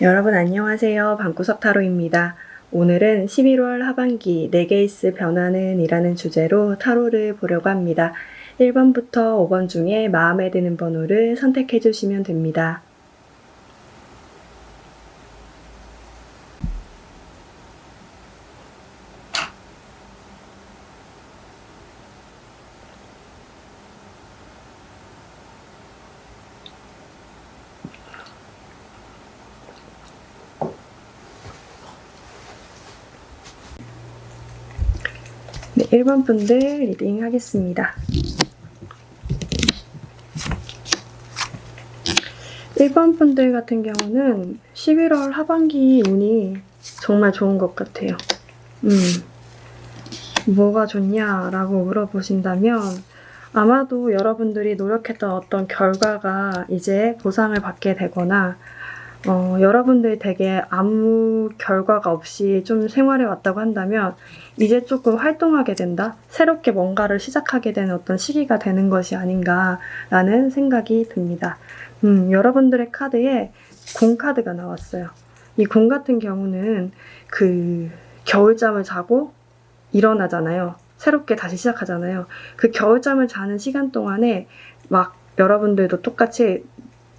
여러분 안녕하세요. 방구석 타로입니다. 오늘은 11월 하반기 네게이스 변화는 이라는 주제로 타로를 보려고 합니다. 1번부터 5번 중에 마음에 드는 번호를 선택해 주시면 됩니다. 네, 1번 분들 리딩 하겠습니다. 1번 분들 같은 경우는 11월 하반기 운이 정말 좋은 것 같아요. 뭐가 좋냐라고 물어보신다면 아마도 여러분들이 노력했던 어떤 결과가 이제 보상을 받게 되거나 여러분들이 되게 아무 결과가 없이 좀 생활해 왔다고 한다면 이제 조금 활동하게 된다? 새롭게 뭔가를 시작하게 되는 어떤 시기가 되는 것이 아닌가라는 생각이 듭니다. 여러분들의 카드에 공 카드가 나왔어요. 이 공 같은 경우는 그 겨울잠을 자고 일어나잖아요. 새롭게 다시 시작하잖아요. 그 겨울잠을 자는 시간 동안에 막 여러분들도 똑같이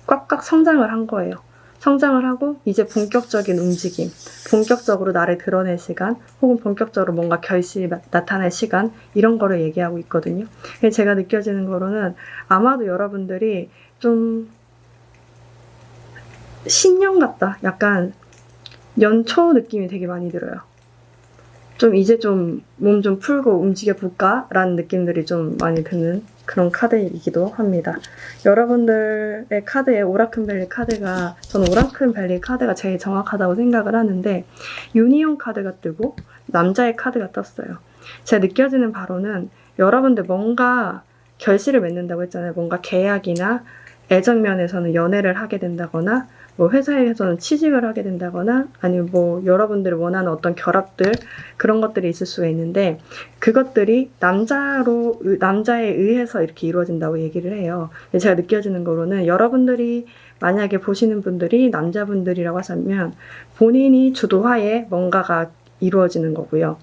꽉꽉 성장을 한 거예요. 성장을 하고 이제 본격적인 움직임, 본격적으로 나를 드러낼 시간, 혹은 본격적으로 뭔가 결실이 나타날 시간, 이런 거를 얘기하고 있거든요. 제가 느껴지는 거로는 아마도 여러분들이 좀 신년 같다. 약간 연초 느낌이 되게 많이 들어요. 좀 이제 좀 몸 좀 풀고 움직여 볼까? 라는 느낌들이 좀 많이 드는 그런 카드이기도 합니다. 여러분들의 카드에 오라클 카드가, 저는 오라클 카드가 제일 정확하다고 생각을 하는데, 유니온 카드가 뜨고 남자의 카드가 떴어요. 제가 느껴지는 바로는 여러분들 뭔가 결실을 맺는다고 했잖아요. 뭔가 계약이나 애정 면에서는 연애를 하게 된다거나, 뭐 회사에서는 취직을 하게 된다거나, 아니면 뭐 여러분들이 원하는 어떤 결합들, 그런 것들이 있을 수가 있는데, 그것들이 남자에 의해서 이렇게 이루어진다고 얘기를 해요. 제가 느껴지는 거로는 여러분들이 만약에 보시는 분들이 남자분들이라고 하시면 본인이 주도하에 뭔가가 이루어지는 거고요.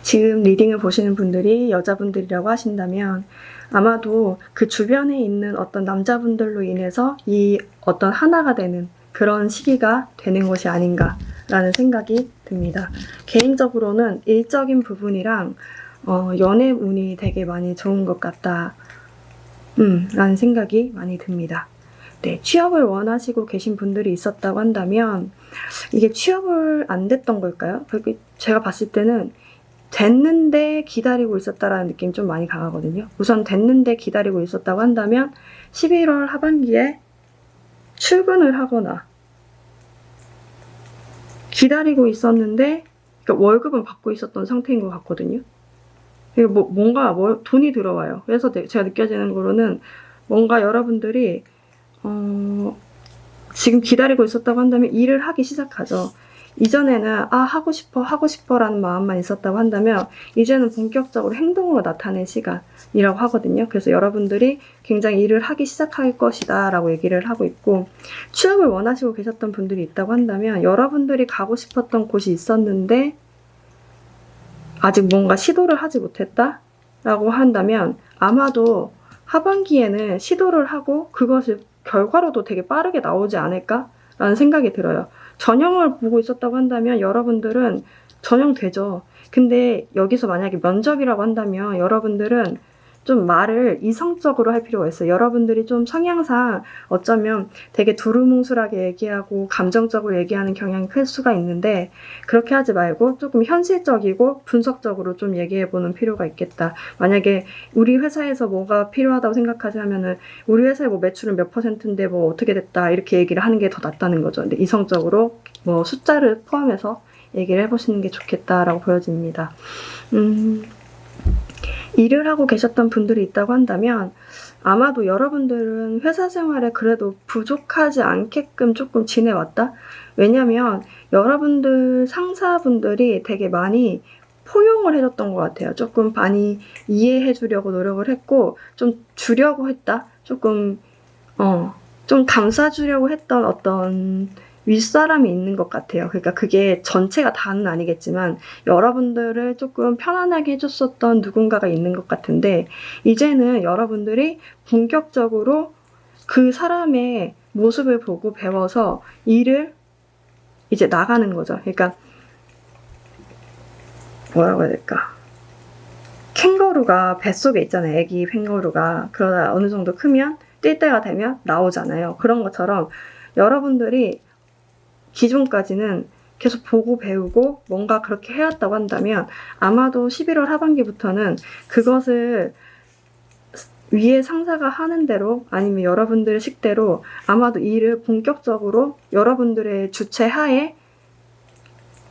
지금 리딩을 보시는 분들이 여자분들이라고 하신다면 아마도 그 주변에 있는 어떤 남자분들로 인해서 이 어떤 하나가 되는 그런 시기가 되는 것이 아닌가라는 생각이 듭니다. 개인적으로는 일적인 부분이랑 연애 운이 되게 많이 좋은 것 같다 라는 생각이 많이 듭니다. 네, 취업을 원하시고 계신 분들이 있었다고 한다면 이게 취업을 안 됐던 걸까요? 제가 봤을 때는 됐는데 기다리고 있었다라는 느낌이 좀 많이 강하거든요. 우선 됐는데 기다리고 있었다고 한다면 11월 하반기에 출근을 하거나 기다리고 있었는데 그러니까 월급은 받고 있었던 상태인 것 같거든요. 뭔가 돈이 들어와요. 그래서 제가 느껴지는 거로는 뭔가 여러분들이 지금 기다리고 있었다고 한다면 일을 하기 시작하죠. 이전에는 하고 싶어 라는 마음만 있었다고 한다면 이제는 본격적으로 행동으로 나타낸 시간이라고 하거든요. 그래서 여러분들이 굉장히 일을 하기 시작할 것이다 라고 얘기를 하고 있고, 취업을 원하시고 계셨던 분들이 있다고 한다면 여러분들이 가고 싶었던 곳이 있었는데 아직 뭔가 시도를 하지 못했다 라고 한다면 아마도 하반기에는 시도를 하고 그것이 결과로도 되게 빠르게 나오지 않을까 라는 생각이 들어요. 전형을 보고 있었다고 한다면 여러분들은 전형되죠. 근데 여기서 만약에 면접이라고 한다면 여러분들은 좀 말을 이성적으로 할 필요가 있어요. 여러분들이 좀 성향상 어쩌면 되게 두루뭉술하게 얘기하고 감정적으로 얘기하는 경향이 클 수가 있는데, 그렇게 하지 말고 조금 현실적이고 분석적으로 좀 얘기해보는 필요가 있겠다. 만약에 우리 회사에서 뭐가 필요하다고 생각하자면은 우리 회사의 뭐 매출은 몇 %인데 뭐 어떻게 됐다 이렇게 얘기를 하는 게 더 낫다는 거죠. 근데 이성적으로 뭐 숫자를 포함해서 얘기를 해보시는 게 좋겠다라고 보여집니다. 일을 하고 계셨던 분들이 있다고 한다면 아마도 여러분들은 회사 생활에 그래도 부족하지 않게끔 조금 지내왔다? 왜냐면 여러분들 상사분들이 되게 많이 포용을 해줬던 것 같아요. 조금 많이 이해해 주려고 노력을 했고 좀 주려고 했다? 좀 감싸주려고 했던 어떤 윗사람이 있는 것 같아요. 그러니까 그게 전체가 다는 아니겠지만 여러분들을 조금 편안하게 해줬었던 누군가가 있는 것 같은데, 이제는 여러분들이 본격적으로 그 사람의 모습을 보고 배워서 일을 이제 나가는 거죠. 그러니까 뭐라고 해야 될까? 캥거루가 뱃속에 있잖아요. 애기 캥거루가. 그러다 어느 정도 크면 뛸 때가 되면 나오잖아요. 그런 것처럼 여러분들이 기존까지는 계속 보고 배우고 뭔가 그렇게 해왔다고 한다면 아마도 11월 하반기부터는 그것을 위에 상사가 하는 대로 아니면 여러분들의 식대로 아마도 일을 본격적으로 여러분들의 주체하에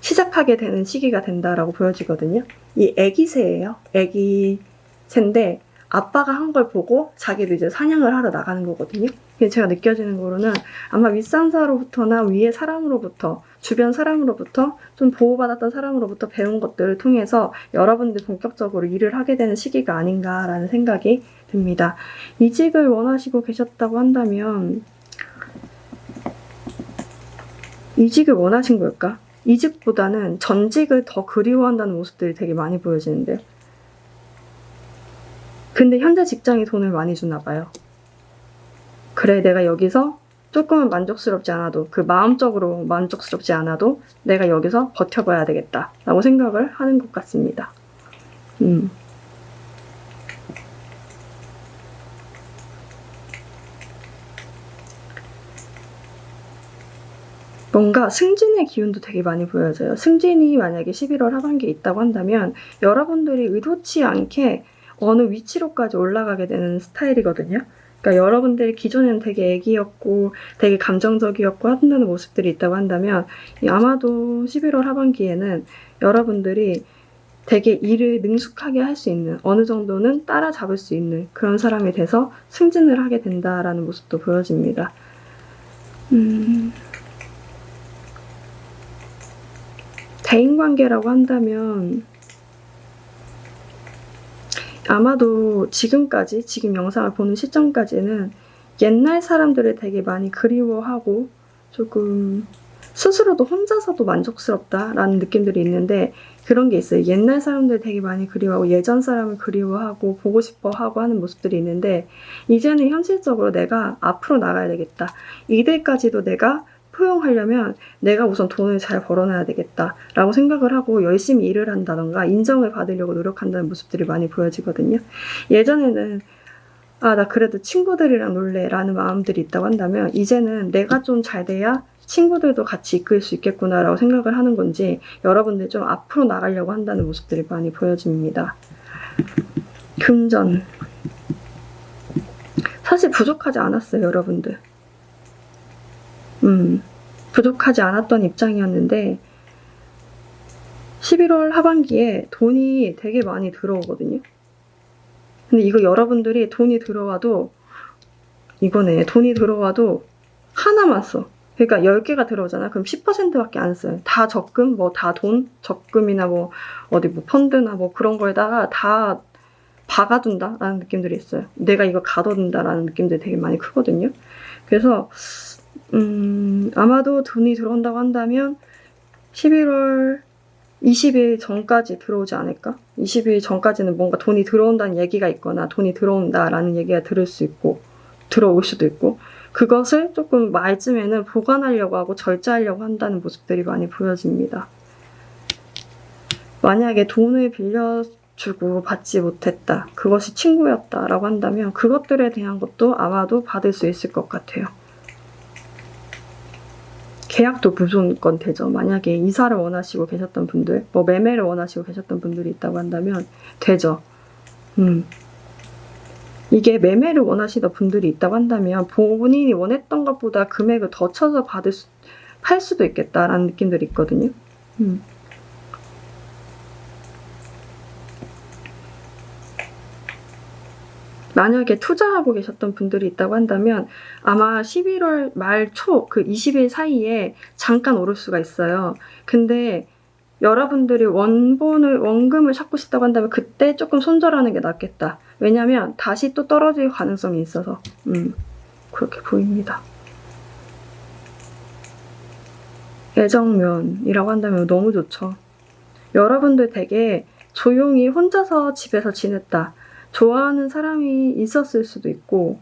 시작하게 되는 시기가 된다라고 보여지거든요. 이 애기새예요. 애기새인데 아빠가 한 걸 보고 자기도 이제 사냥을 하러 나가는 거거든요. 제가 느껴지는 거로는 아마 윗상사로부터나 위의 사람으로부터, 주변 사람으로부터, 좀 보호받았던 사람으로부터 배운 것들을 통해서 여러분들이 본격적으로 일을 하게 되는 시기가 아닌가라는 생각이 듭니다. 이직을 원하시고 계셨다고 한다면 이직을 원하신 걸까? 이직보다는 전직을 더 그리워한다는 모습들이 되게 많이 보여지는데요. 근데 현재 직장이 돈을 많이 주나 봐요. 그래, 내가 여기서 조금은 만족스럽지 않아도, 그 마음적으로 만족스럽지 않아도 내가 여기서 버텨봐야 되겠다 라고 생각을 하는 것 같습니다. 뭔가 승진의 기운도 되게 많이 보여져요. 승진이 만약에 11월 하반기에 있다고 한다면 여러분들이 의도치 않게 어느 위치로까지 올라가게 되는 스타일이거든요. 그러니까 여러분들이 기존에는 되게 애기였고 되게 감정적이었고 한다는 모습들이 있다고 한다면 아마도 11월 하반기에는 여러분들이 되게 일을 능숙하게 할 수 있는, 어느 정도는 따라잡을 수 있는 그런 사람이 돼서 승진을 하게 된다라는 모습도 보여집니다. 대인관계라고 한다면 아마도 지금까지, 지금 영상을 보는 시점까지는 옛날 사람들을 되게 많이 그리워하고 조금 스스로도 혼자서도 만족스럽다라는 느낌들이 있는데 그런 게 있어요. 옛날 사람들 되게 많이 그리워하고 예전 사람을 그리워하고 보고 싶어하고 하는 모습들이 있는데 이제는 현실적으로 내가 앞으로 나가야 되겠다. 이들까지도 내가 포용하려면 내가 우선 돈을 잘 벌어놔야 되겠다라고 생각을 하고 열심히 일을 한다던가 인정을 받으려고 노력한다는 모습들이 많이 보여지거든요. 예전에는 나 그래도 친구들이랑 놀래라는 마음들이 있다고 한다면 이제는 내가 좀 잘 돼야 친구들도 같이 이끌 수 있겠구나라고 생각을 하는 건지 여러분들 좀 앞으로 나가려고 한다는 모습들이 많이 보여집니다. 금전. 사실 부족하지 않았어요, 여러분들. 부족하지 않았던 입장이었는데 11월 하반기에 돈이 되게 많이 들어오거든요. 근데 이거 여러분들이 돈이 들어와도 이거네. 돈이 들어와도 하나만 써. 그러니까 10개가 들어오잖아. 그럼 10%밖에 안 써요. 다 적금, 뭐 다 돈, 적금이나 뭐 어디 뭐 펀드나 뭐 그런 거에다가 다 박아둔다라는 느낌들이 있어요. 내가 이거 가둬둔다라는 느낌들이 되게 많이 크거든요. 그래서 아마도 돈이 들어온다고 한다면 11월 20일 전까지 들어오지 않을까? 20일 전까지는 뭔가 돈이 들어온다는 얘기가 있거나 돈이 들어온다라는 얘기가 들어올 수도 있고 그것을 조금 말쯤에는 보관하려고 하고 절제하려고 한다는 모습들이 많이 보여집니다. 만약에 돈을 빌려주고 받지 못했다. 그것이 친구였다라고 한다면 그것들에 대한 것도 아마도 받을 수 있을 것 같아요. 계약도 무조건 되죠. 만약에 이사를 원하시고 계셨던 분들, 뭐 매매를 원하시고 계셨던 분들이 있다고 한다면 되죠. 이게 매매를 원하시던 분들이 있다고 한다면 본인이 원했던 것보다 금액을 더 쳐서 팔 수도 있겠다라는 느낌들이 있거든요. 만약에 투자하고 계셨던 분들이 있다고 한다면 아마 11월 말 초 그 20일 사이에 잠깐 오를 수가 있어요. 근데 여러분들이 원금을 찾고 싶다고 한다면 그때 조금 손절하는 게 낫겠다. 왜냐면 다시 또 떨어질 가능성이 있어서 그렇게 보입니다. 애정면이라고 한다면 너무 좋죠. 여러분들 되게 조용히 혼자서 집에서 지냈다. 좋아하는 사람이 있었을 수도 있고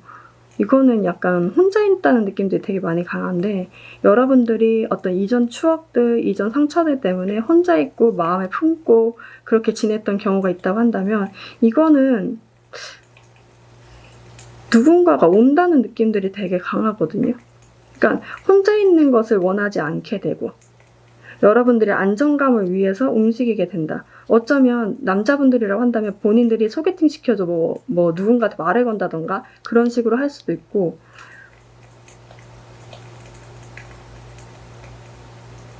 이거는 약간 혼자 있다는 느낌들이 되게 많이 강한데 여러분들이 어떤 이전 추억들, 이전 상처들 때문에 혼자 있고 마음에 품고 그렇게 지냈던 경우가 있다고 한다면 이거는 누군가가 온다는 느낌들이 되게 강하거든요. 그러니까 혼자 있는 것을 원하지 않게 되고 여러분들의 안정감을 위해서 움직이게 된다. 어쩌면 남자분들이라고 한다면 본인들이 소개팅 시켜줘 뭐 누군가한테 말을 건다던가 그런 식으로 할 수도 있고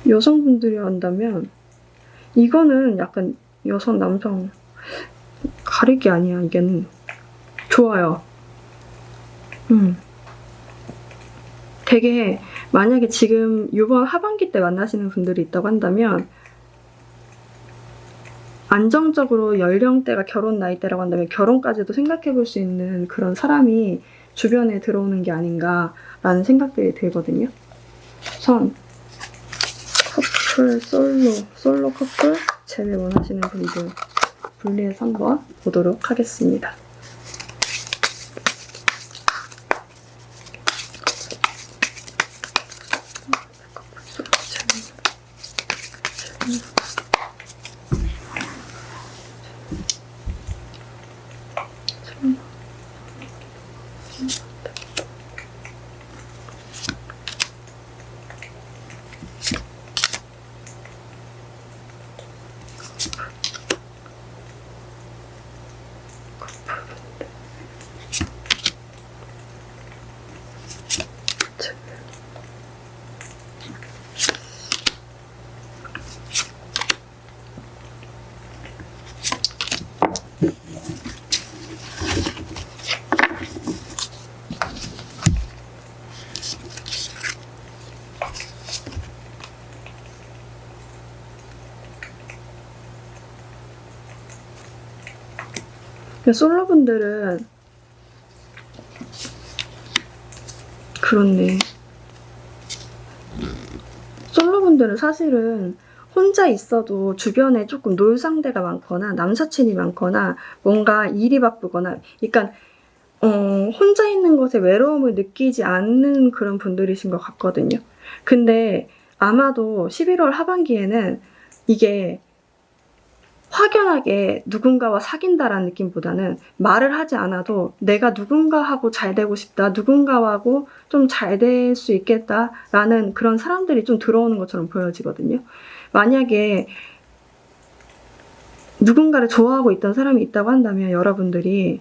여성분들이 한다면 이거는 약간 여성, 남성 가리기 아니야. 이게는 좋아요. 되게 만약에 지금 이번 하반기 때 만나시는 분들이 있다고 한다면 안정적으로 연령대가 결혼 나이대라고 한다면 결혼까지도 생각해 볼 수 있는 그런 사람이 주변에 들어오는 게 아닌가라는 생각들이 들거든요. 우선 커플, 솔로 커플 제외 원하시는 분들 분리해서 한번 보도록 하겠습니다. 솔로분들은 그렇네. 솔로분들은 사실은 혼자 있어도 주변에 조금 놀 상대가 많거나 남사친이 많거나 뭔가 일이 바쁘거나 그러니까 혼자 있는 것에 외로움을 느끼지 않는 그런 분들이신 것 같거든요. 근데 아마도 11월 하반기에는 이게 확연하게 누군가와 사귄다라는 느낌보다는 말을 하지 않아도 내가 누군가하고 잘 되고 싶다, 누군가하고 좀 잘 될 수 있겠다라는 그런 사람들이 좀 들어오는 것처럼 보여지거든요. 만약에 누군가를 좋아하고 있던 사람이 있다고 한다면 여러분들이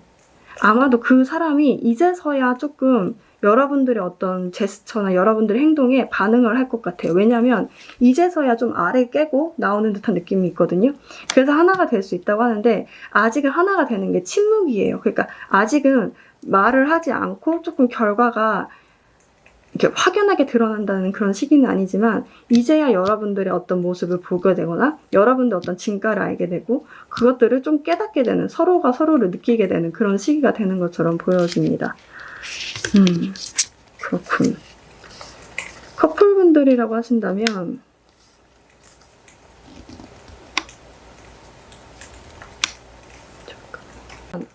아마도 그 사람이 이제서야 조금 여러분들의 어떤 제스처나 여러분들의 행동에 반응을 할 것 같아요. 왜냐하면 이제서야 좀 알을 깨고 나오는 듯한 느낌이 있거든요. 그래서 하나가 될 수 있다고 하는데 아직은 하나가 되는 게 침묵이에요. 그러니까 아직은 말을 하지 않고 조금 결과가 이렇게 확연하게 드러난다는 그런 시기는 아니지만 이제야 여러분들의 어떤 모습을 보게 되거나 여러분들 어떤 진가를 알게 되고 그것들을 좀 깨닫게 되는 서로가 서로를 느끼게 되는 그런 시기가 되는 것처럼 보여집니다. 그렇군. 커플분들이라고 하신다면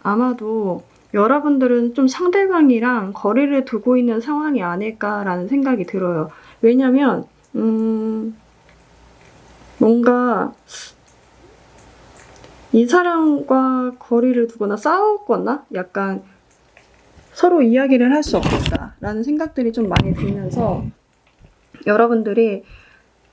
아마도 여러분들은 좀 상대방이랑 거리를 두고 있는 상황이 아닐까라는 생각이 들어요. 왜냐면 뭔가 이 사람과 거리를 두거나 싸웠거나 약간 서로 이야기를 할 수 없겠다라는 생각들이 좀 많이 들면서 여러분들이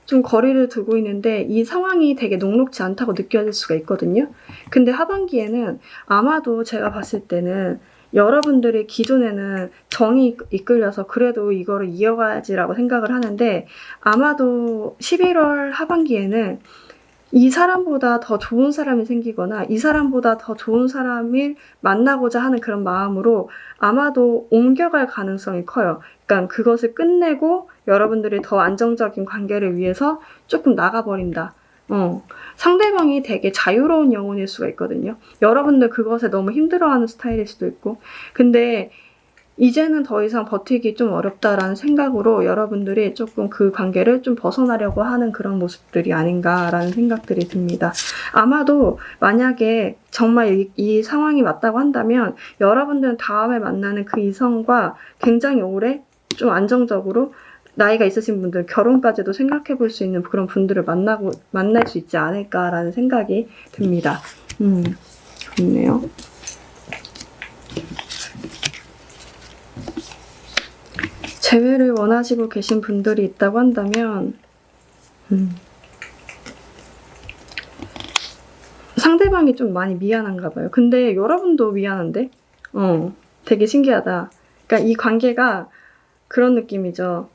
좀 거리를 두고 있는데 이 상황이 되게 녹록지 않다고 느껴질 수가 있거든요. 근데 하반기에는 아마도 제가 봤을 때는 여러분들이 기존에는 정이 이끌려서 그래도 이거를 이어가야지라고 생각을 하는데 아마도 11월 하반기에는 이 사람보다 더 좋은 사람이 생기거나 이 사람보다 더 좋은 사람을 만나고자 하는 그런 마음으로 아마도 옮겨갈 가능성이 커요. 그러니까 그것을 끝내고 여러분들이 더 안정적인 관계를 위해서 조금 나가버린다. 상대방이 되게 자유로운 영혼일 수가 있거든요. 여러분들 그것에 너무 힘들어하는 스타일일 수도 있고. 근데 이제는 더 이상 버티기 좀 어렵다라는 생각으로 여러분들이 조금 그 관계를 좀 벗어나려고 하는 그런 모습들이 아닌가라는 생각들이 듭니다. 아마도 만약에 정말 이 상황이 맞다고 한다면 여러분들은 다음에 만나는 그 이성과 굉장히 오래 좀 안정적으로 나이가 있으신 분들 결혼까지도 생각해 볼 수 있는 그런 분들을 만날 수 있지 않을까라는 생각이 듭니다. 좋네요. 재회를 원하시고 계신 분들이 있다고 한다면 상대방이 좀 많이 미안한가 봐요. 근데 여러분도 미안한데? 되게 신기하다. 그러니까 이 관계가 그런 느낌이죠.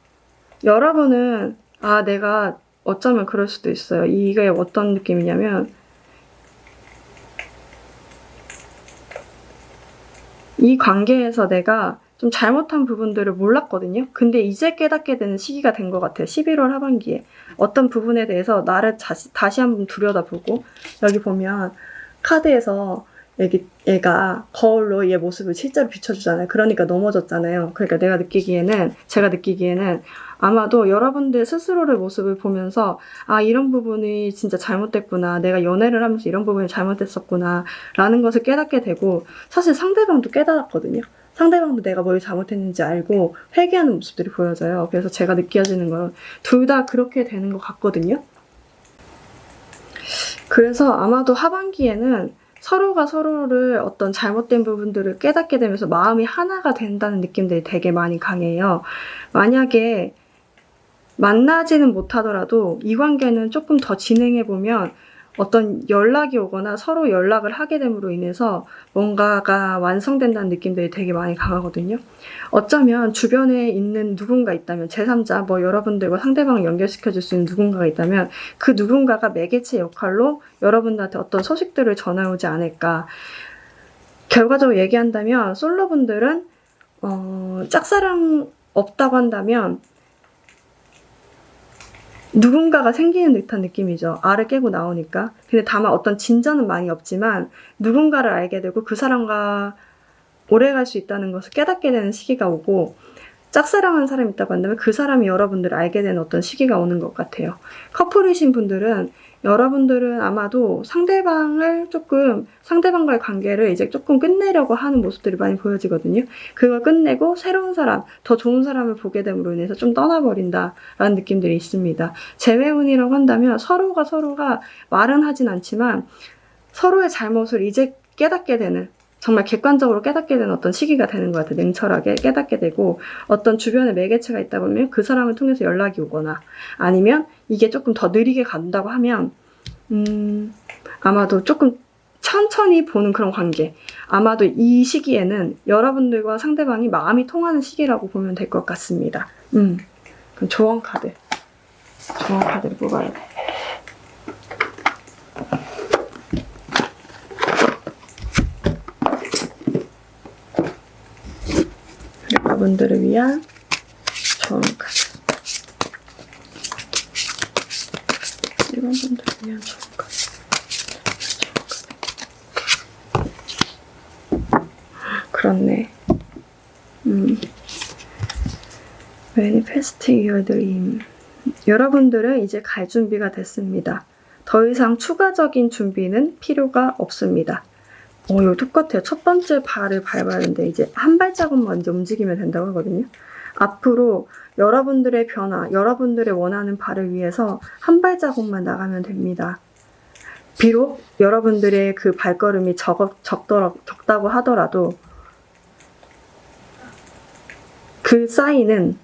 여러분은 내가 어쩌면 그럴 수도 있어요. 이게 어떤 느낌이냐면 이 관계에서 내가 좀 잘못한 부분들을 몰랐거든요. 근데 이제 깨닫게 되는 시기가 된 것 같아요. 11월 하반기에 어떤 부분에 대해서 나를 다시 한번 들여다보고, 여기 보면 카드에서 얘가 거울로 얘 모습을 실제로 비춰주잖아요. 그러니까 넘어졌잖아요. 그러니까 제가 느끼기에는 아마도 여러분들 스스로의 모습을 보면서 아, 이런 부분이 진짜 잘못됐구나. 내가 연애를 하면서 이런 부분이 잘못됐었구나. 라는 것을 깨닫게 되고, 사실 상대방도 깨달았거든요. 상대방도 내가 뭘 잘못했는지 알고 회개하는 모습들이 보여져요. 그래서 제가 느껴지는 건 둘 다 그렇게 되는 것 같거든요. 그래서 아마도 하반기에는 서로가 서로를 어떤 잘못된 부분들을 깨닫게 되면서 마음이 하나가 된다는 느낌들이 되게 많이 강해요. 만약에 만나지는 못하더라도 이 관계는 조금 더 진행해보면 어떤 연락이 오거나 서로 연락을 하게 됨으로 인해서 뭔가가 완성된다는 느낌들이 되게 많이 강하거든요. 어쩌면 주변에 있는 누군가 있다면, 제3자, 여러분들과 상대방을 연결시켜줄 수 있는 누군가가 있다면 그 누군가가 매개체 역할로 여러분들한테 어떤 소식들을 전해오지 않을까. 결과적으로 얘기한다면 솔로분들은 짝사랑 없다고 한다면 누군가가 생기는 듯한 느낌이죠. 알을 깨고 나오니까. 근데 다만 어떤 진전은 많이 없지만 누군가를 알게 되고 그 사람과 오래 갈 수 있다는 것을 깨닫게 되는 시기가 오고, 짝사랑하는 사람이 있다고 한다면 그 사람이 여러분들을 알게 되는 어떤 시기가 오는 것 같아요. 커플이신 분들은 여러분들은 아마도 상대방과의 관계를 이제 조금 끝내려고 하는 모습들이 많이 보여지거든요. 그걸 끝내고 새로운 사람, 더 좋은 사람을 보게 됨으로 인해서 좀 떠나버린다라는 느낌들이 있습니다. 재회운이라고 한다면 서로가 말은 하진 않지만 서로의 잘못을 이제 깨닫게 되는, 정말 객관적으로 깨닫게 되는 어떤 시기가 되는 것 같아요. 냉철하게 깨닫게 되고, 어떤 주변에 매개체가 있다고 하면 그 사람을 통해서 연락이 오거나, 아니면 이게 조금 더 느리게 간다고 하면 아마도 조금 천천히 보는 그런 관계, 아마도 이 시기에는 여러분들과 상대방이 마음이 통하는 시기라고 보면 될 것 같습니다. 그럼 조언 카드를 뽑아야 돼. 여러분들을 위한 조언 카드. 일반 분들을 위한 조언 카드. 그렇네. Manifest your dream. 여러분들은 이제 갈 준비가 됐습니다. 더 이상 추가적인 준비는 필요가 없습니다. 이거 똑같아요. 첫 번째 발을 밟아야 되는데 이제 한 발자국만 이제 움직이면 된다고 하거든요. 앞으로 여러분들의 변화, 여러분들의 원하는 바를 위해서 한 발자국만 나가면 됩니다. 비록 여러분들의 그 발걸음이 적다고 하더라도 그 사인은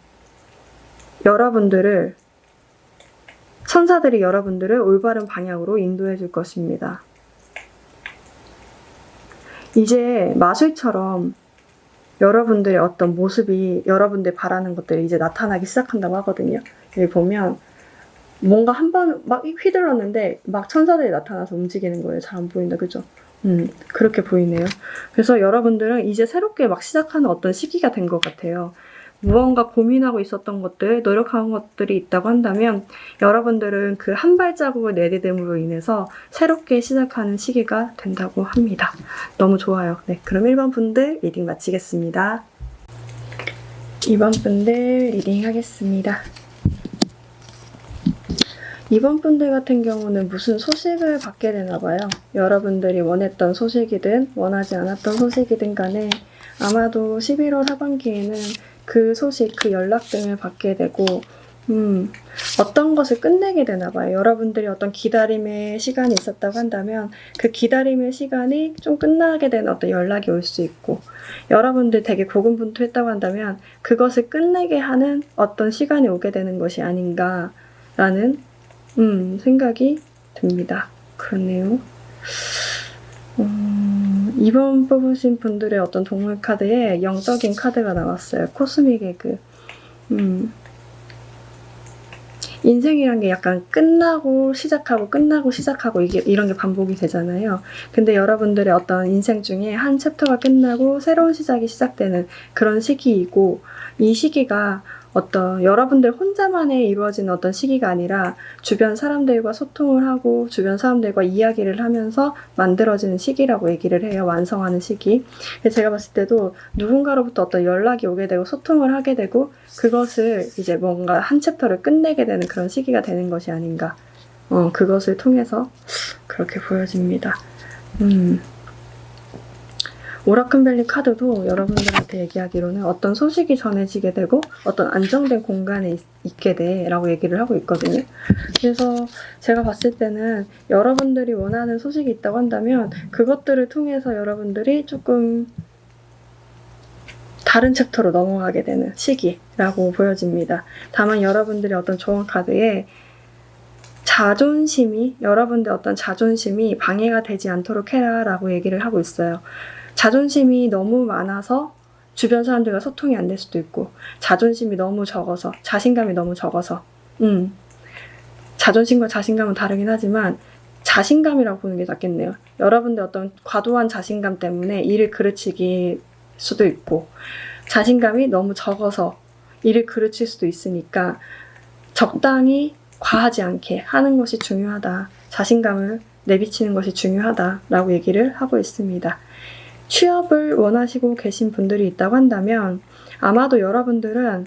천사들이 여러분들을 올바른 방향으로 인도해 줄 것입니다. 이제 마술처럼 여러분들의 어떤 모습이, 여러분들 바라는 것들이 이제 나타나기 시작한다고 하거든요. 여기 보면 뭔가 한번 막 휘둘렀는데 막 천사들이 나타나서 움직이는 거예요. 잘 안 보인다, 그죠? 그렇게 보이네요. 그래서 여러분들은 이제 새롭게 막 시작하는 어떤 시기가 된 것 같아요. 무언가 고민하고 있었던 것들, 노력한 것들이 있다고 한다면 여러분들은 그 한 발자국을 내디딤으로 인해서 새롭게 시작하는 시기가 된다고 합니다. 너무 좋아요. 네, 그럼 1번 분들 리딩 마치겠습니다. 2번 분들 리딩 하겠습니다. 2번 분들 같은 경우는 무슨 소식을 받게 되나 봐요. 여러분들이 원했던 소식이든 원하지 않았던 소식이든 간에 아마도 11월 하반기에는 그 소식, 그 연락 등을 받게 되고 어떤 것을 끝내게 되나 봐요. 여러분들이 어떤 기다림의 시간이 있었다고 한다면 그 기다림의 시간이 좀 끝나게 되는 어떤 연락이 올 수 있고, 여러분들 되게 고군분투했다고 한다면 그것을 끝내게 하는 어떤 시간이 오게 되는 것이 아닌가라는 생각이 듭니다. 그렇네요. 2번 뽑으신 분들의 어떤 동물 카드에 영적인 카드가 나왔어요. 코스믹 에그. 인생이란 게 약간 끝나고 시작하고 끝나고 시작하고 이런 게 반복이 되잖아요. 근데 여러분들의 어떤 인생 중에 한 챕터가 끝나고 새로운 시작이 시작되는 그런 시기이고, 이 시기가 어떤 여러분들 혼자만에 이루어지는 어떤 시기가 아니라 주변 사람들과 소통을 하고 주변 사람들과 이야기를 하면서 만들어지는 시기라고 얘기를 해요. 완성하는 시기. 제가 봤을 때도 누군가로부터 어떤 연락이 오게 되고 소통을 하게 되고 그것을 이제 뭔가 한 챕터를 끝내게 되는 그런 시기가 되는 것이 아닌가. 그것을 통해서 그렇게 보여집니다. 오라클밸리 카드도 여러분들한테 얘기하기로는 어떤 소식이 전해지게 되고 어떤 안정된 공간에 있게 돼 라고 얘기를 하고 있거든요. 그래서 제가 봤을 때는 여러분들이 원하는 소식이 있다고 한다면 그것들을 통해서 여러분들이 조금 다른 챕터로 넘어가게 되는 시기라고 보여집니다. 다만 여러분들의 어떤 조언 카드에 여러분들 어떤 자존심이 방해가 되지 않도록 해라 라고 얘기를 하고 있어요. 자존심이 너무 많아서 주변 사람들과 소통이 안 될 수도 있고, 자존심이 너무 적어서, 자신감이 너무 적어서, 자존심과 자신감은 다르긴 하지만 자신감이라고 보는 게 낫겠네요. 여러분들 어떤 과도한 자신감 때문에 일을 그르치기 수도 있고, 자신감이 너무 적어서 일을 그르칠 수도 있으니까 적당히 과하지 않게 하는 것이 중요하다. 자신감을 내비치는 것이 중요하다라고 얘기를 하고 있습니다. 취업을 원하시고 계신 분들이 있다고 한다면 아마도 여러분들은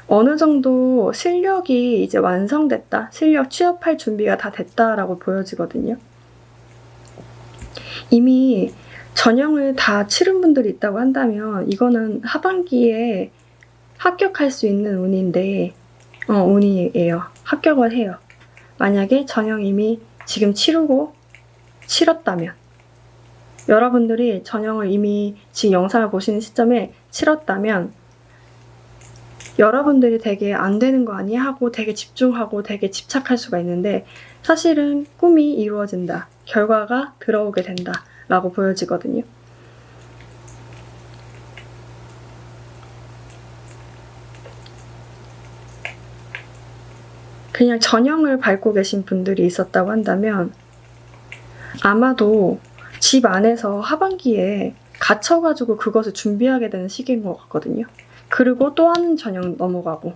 어느 정도 실력이 이제 완성됐다, 취업할 준비가 다 됐다라고 보여지거든요. 이미 전형을 다 치른 분들이 있다고 한다면 이거는 하반기에 합격할 수 있는 운이에요. 합격을 해요. 만약에 전형 이미 지금 치렀다면, 여러분들이 전형을 이미 지금 영상을 보시는 시점에 치렀다면 여러분들이 되게 안 되는 거 아니야? 하고 되게 집중하고 되게 집착할 수가 있는데 사실은 꿈이 이루어진다. 결과가 들어오게 된다. 라고 보여지거든요. 그냥 전형을 밟고 계신 분들이 있었다고 한다면 아마도 집 안에서 하반기에 갇혀가지고 그것을 준비하게 되는 시기인 것 같거든요. 그리고 또 하는 전형 넘어가고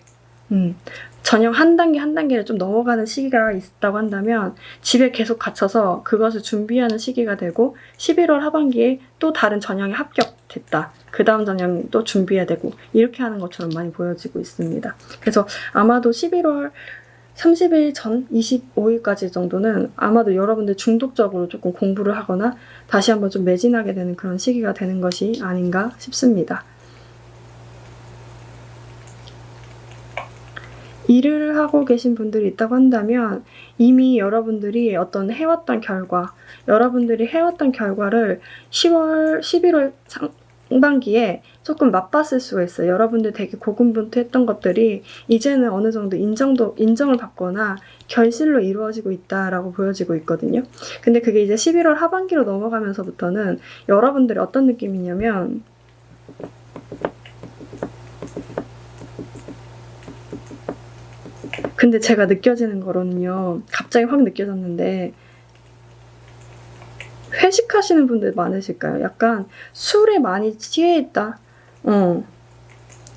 전형 한 단계 한 단계를 좀 넘어가는 시기가 있다고 한다면 집에 계속 갇혀서 그것을 준비하는 시기가 되고 11월 하반기에 또 다른 전형에 합격됐다. 그 다음 전형 또 준비해야 되고 이렇게 하는 것처럼 많이 보여지고 있습니다. 그래서 아마도 11월 30일 전 25일까지 정도는 아마도 여러분들 중독적으로 조금 공부를 하거나 다시 한번 좀 매진하게 되는 그런 시기가 되는 것이 아닌가 싶습니다. 일을 하고 계신 분들이 있다고 한다면 이미 여러분들이 어떤 해왔던 결과를 11월 상반기에 조금 맛봤을 수가 있어요. 여러분들 되게 고군분투했던 것들이 이제는 어느 정도 인정을 받거나 결실로 이루어지고 있다라고 보여지고 있거든요. 근데 그게 이제 11월 하반기로 넘어가면서부터는 여러분들이 어떤 느낌이냐면 근데 제가 느껴지는 거로는요. 갑자기 확 느껴졌는데 회식하시는 분들 많으실까요? 약간 술에 많이 취해 있다.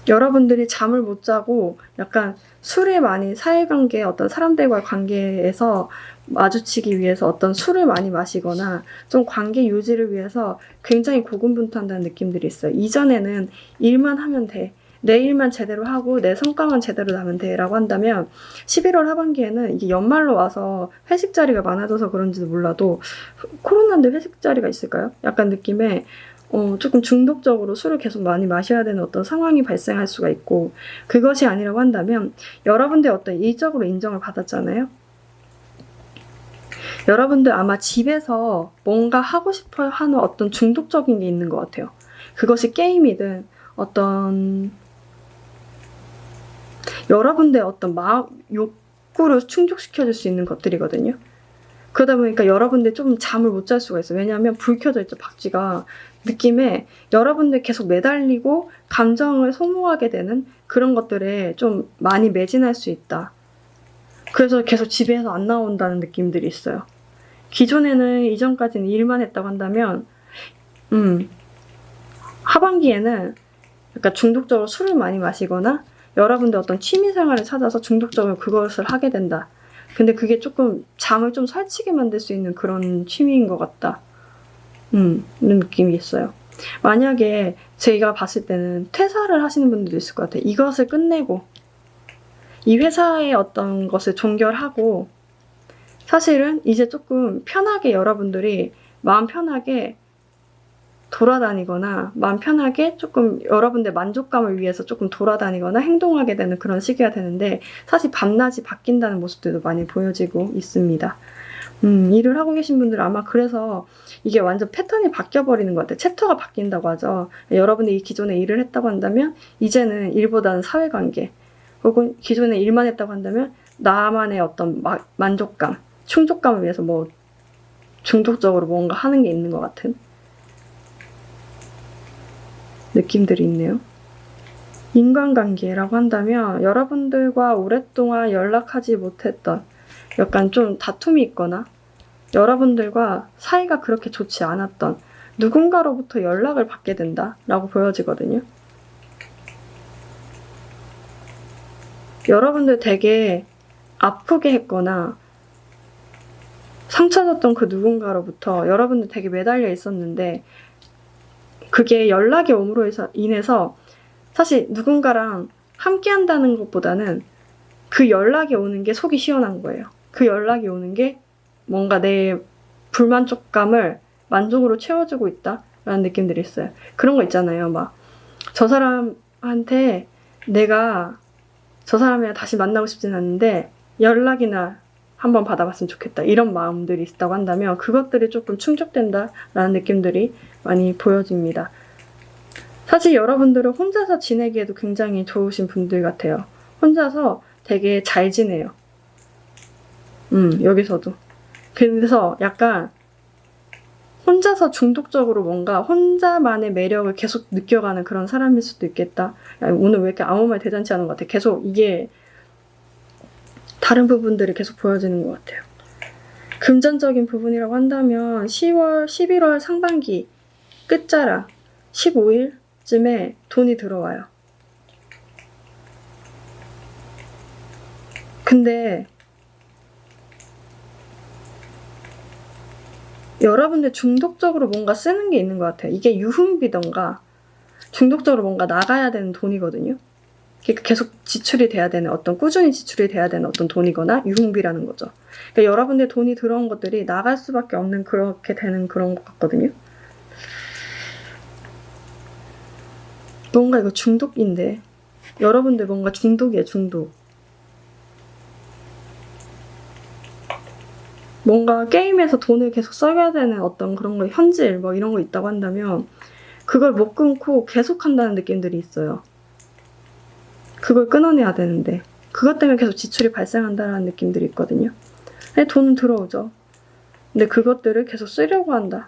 여러분들이 잠을 못 자고 약간 술에 많이 사회관계 어떤 사람들과의 관계에서 마주치기 위해서 어떤 술을 많이 마시거나 좀 관계 유지를 위해서 굉장히 고군분투한다는 느낌들이 있어요. 이전에는 일만 하면 돼. 내 일만 제대로 하고 내 성과만 제대로 나면 돼 라고 한다면 11월 하반기에는 이게 연말로 와서 회식 자리가 많아져서 그런지도 몰라도 코로나인데 회식 자리가 있을까요? 약간 느낌에 조금 중독적으로 술을 계속 많이 마셔야 되는 어떤 상황이 발생할 수가 있고 그것이 아니라고 한다면 여러분들 어떤 일적으로 인정을 받았잖아요. 여러분들 아마 집에서 뭔가 하고 싶어 하는 어떤 중독적인 게 있는 것 같아요. 그것이 게임이든 어떤 여러분들의 어떤 욕구를 충족시켜줄 수 있는 것들이거든요. 그러다 보니까 여러분들 좀 잠을 못 잘 수가 있어요. 왜냐하면 불 켜져 있죠, 박쥐가. 느낌에 여러분들 계속 매달리고 감정을 소모하게 되는 그런 것들에 좀 많이 매진할 수 있다. 그래서 계속 집에서 안 나온다는 느낌들이 있어요. 기존에는 이전까지는 일만 했다고 한다면 하반기에는 약간 중독적으로 술을 많이 마시거나 여러분들 어떤 취미 생활을 찾아서 중독적으로 그것을 하게 된다. 근데 그게 조금 잠을 좀 설치게 만들 수 있는 그런 취미인 것 같다. 이런 느낌이 있어요. 만약에 제가 봤을 때는 퇴사를 하시는 분들도 있을 것 같아요. 이것을 끝내고 이 회사의 어떤 것을 종결하고 사실은 이제 조금 편하게 여러분들이 마음 편하게 돌아다니거나 마음 편하게 조금 여러분들 만족감을 위해서 조금 돌아다니거나 행동하게 되는 그런 시기가 되는데 사실 밤낮이 바뀐다는 모습들도 많이 보여지고 있습니다. 일을 하고 계신 분들은 아마 그래서 이게 완전 패턴이 바뀌어버리는 것 같아요. 챕터가 바뀐다고 하죠. 여러분들이 기존에 일을 했다고 한다면 이제는 일보다는 사회관계 혹은 기존에 일만 했다고 한다면 나만의 어떤 만족감, 충족감을 위해서 뭐 중독적으로 뭔가 하는 게 있는 것 같은 느낌들이 있네요. 인간관계라고 한다면 여러분들과 오랫동안 연락하지 못했던 약간 좀 다툼이 있거나 여러분들과 사이가 그렇게 좋지 않았던 누군가로부터 연락을 받게 된다라고 보여지거든요. 여러분들 되게 아프게 했거나 상처 줬던 그 누군가로부터 여러분들 되게 매달려 있었는데 그게 연락이 옴으로 인해서 사실 누군가랑 함께 한다는 것보다는 그 연락이 오는 게 속이 시원한 거예요. 그 연락이 오는 게 뭔가 내 불만족감을 만족으로 채워주고 있다라는 느낌들이 있어요. 그런 거 있잖아요. 막 저 사람한테 내가 저 사람이랑 다시 만나고 싶진 않는데 연락이나 한번 받아봤으면 좋겠다. 이런 마음들이 있다고 한다면 그것들이 조금 충족된다라는 느낌들이 많이 보여집니다. 사실 여러분들은 혼자서 지내기에도 굉장히 좋으신 분들 같아요. 혼자서 되게 잘 지내요. 여기서도. 그래서 약간 혼자서 중독적으로 뭔가 혼자만의 매력을 계속 느껴가는 그런 사람일 수도 있겠다. 야, 오늘 왜 이렇게 아무 말 대잔치 하는 것 같아. 계속 이게 다른 부분들이 계속 보여지는 것 같아요. 금전적인 부분이라고 한다면 10월, 11월 상반기 끝자락 15일쯤에 돈이 들어와요. 근데 여러분들 중독적으로 뭔가 쓰는 게 있는 것 같아요. 이게 유흥비던가 중독적으로 뭔가 나가야 되는 돈이거든요. 계속 지출이 돼야 되는 어떤 꾸준히 지출이 돼야 되는 어떤 돈이거나 유흥비라는 거죠. 그러니까 여러분들 돈이 들어온 것들이 나갈 수밖에 없는 그렇게 되는 그런 것 같거든요. 뭔가 이거 중독인데 여러분들 뭔가 중독이에요. 중독. 뭔가 게임에서 돈을 계속 써야 되는 어떤 그런 거 현질 뭐 이런 거 있다고 한다면 그걸 못 끊고 계속 한다는 느낌들이 있어요. 그걸 끊어내야 되는데 그것 때문에 계속 지출이 발생한다는 느낌들이 있거든요. 근데 돈은 들어오죠. 근데 그것들을 계속 쓰려고 한다.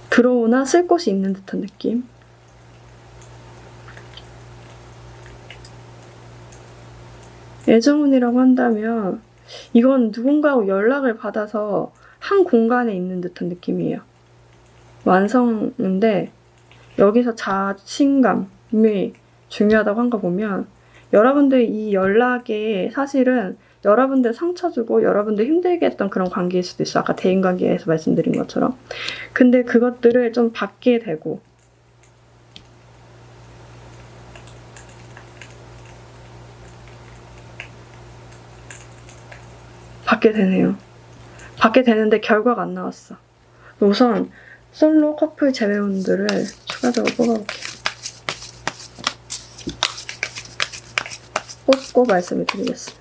들어오나 쓸 곳이 있는 듯한 느낌. 애정운이라고 한다면 이건 누군가하고 연락을 받아서 한 공간에 있는 듯한 느낌이에요. 완성인데 여기서 자신감이 중요하다고 한 거 보면 여러분들 이 연락에 사실은 여러분들 상처 주고 여러분들 힘들게 했던 그런 관계일 수도 있어. 아까 대인관계에서 말씀드린 것처럼. 근데 그것들을 좀 받게 되고 받게 되네요. 받게 되는데 결과가 안 나왔어. 우선 솔로 커플 제외분들을 추가적으로 뽑아볼게요. 뽑고 말씀을 드리겠습니다.